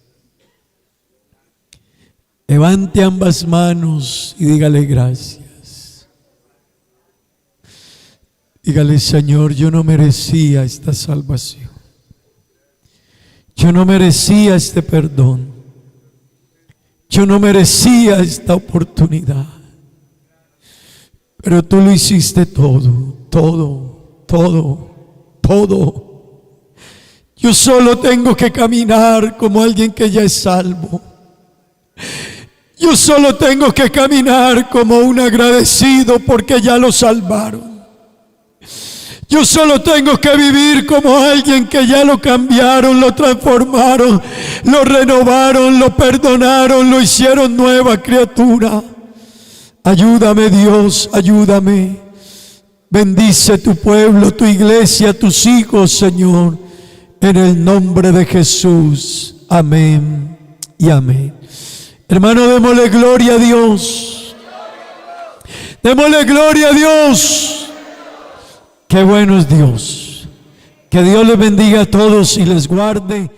Levante ambas manos y dígale gracias. Dígale, Señor, yo no merecía esta salvación. Yo no merecía este perdón. Yo no merecía esta oportunidad. Pero tú lo hiciste todo, todo, todo, todo. Yo solo tengo que caminar como alguien que ya es salvo. Yo solo tengo que caminar como un agradecido porque ya lo salvaron. Yo solo tengo que vivir como alguien que ya lo cambiaron, lo transformaron, lo renovaron, lo perdonaron, lo hicieron nueva criatura. Ayúdame, Dios, ayúdame. Bendice tu pueblo, tu iglesia, tus hijos, Señor, en el nombre de Jesús. Amén y amén. Hermano, démosle gloria a Dios. Démosle gloria a Dios. Qué bueno es Dios. Que Dios les bendiga a todos y les guarde.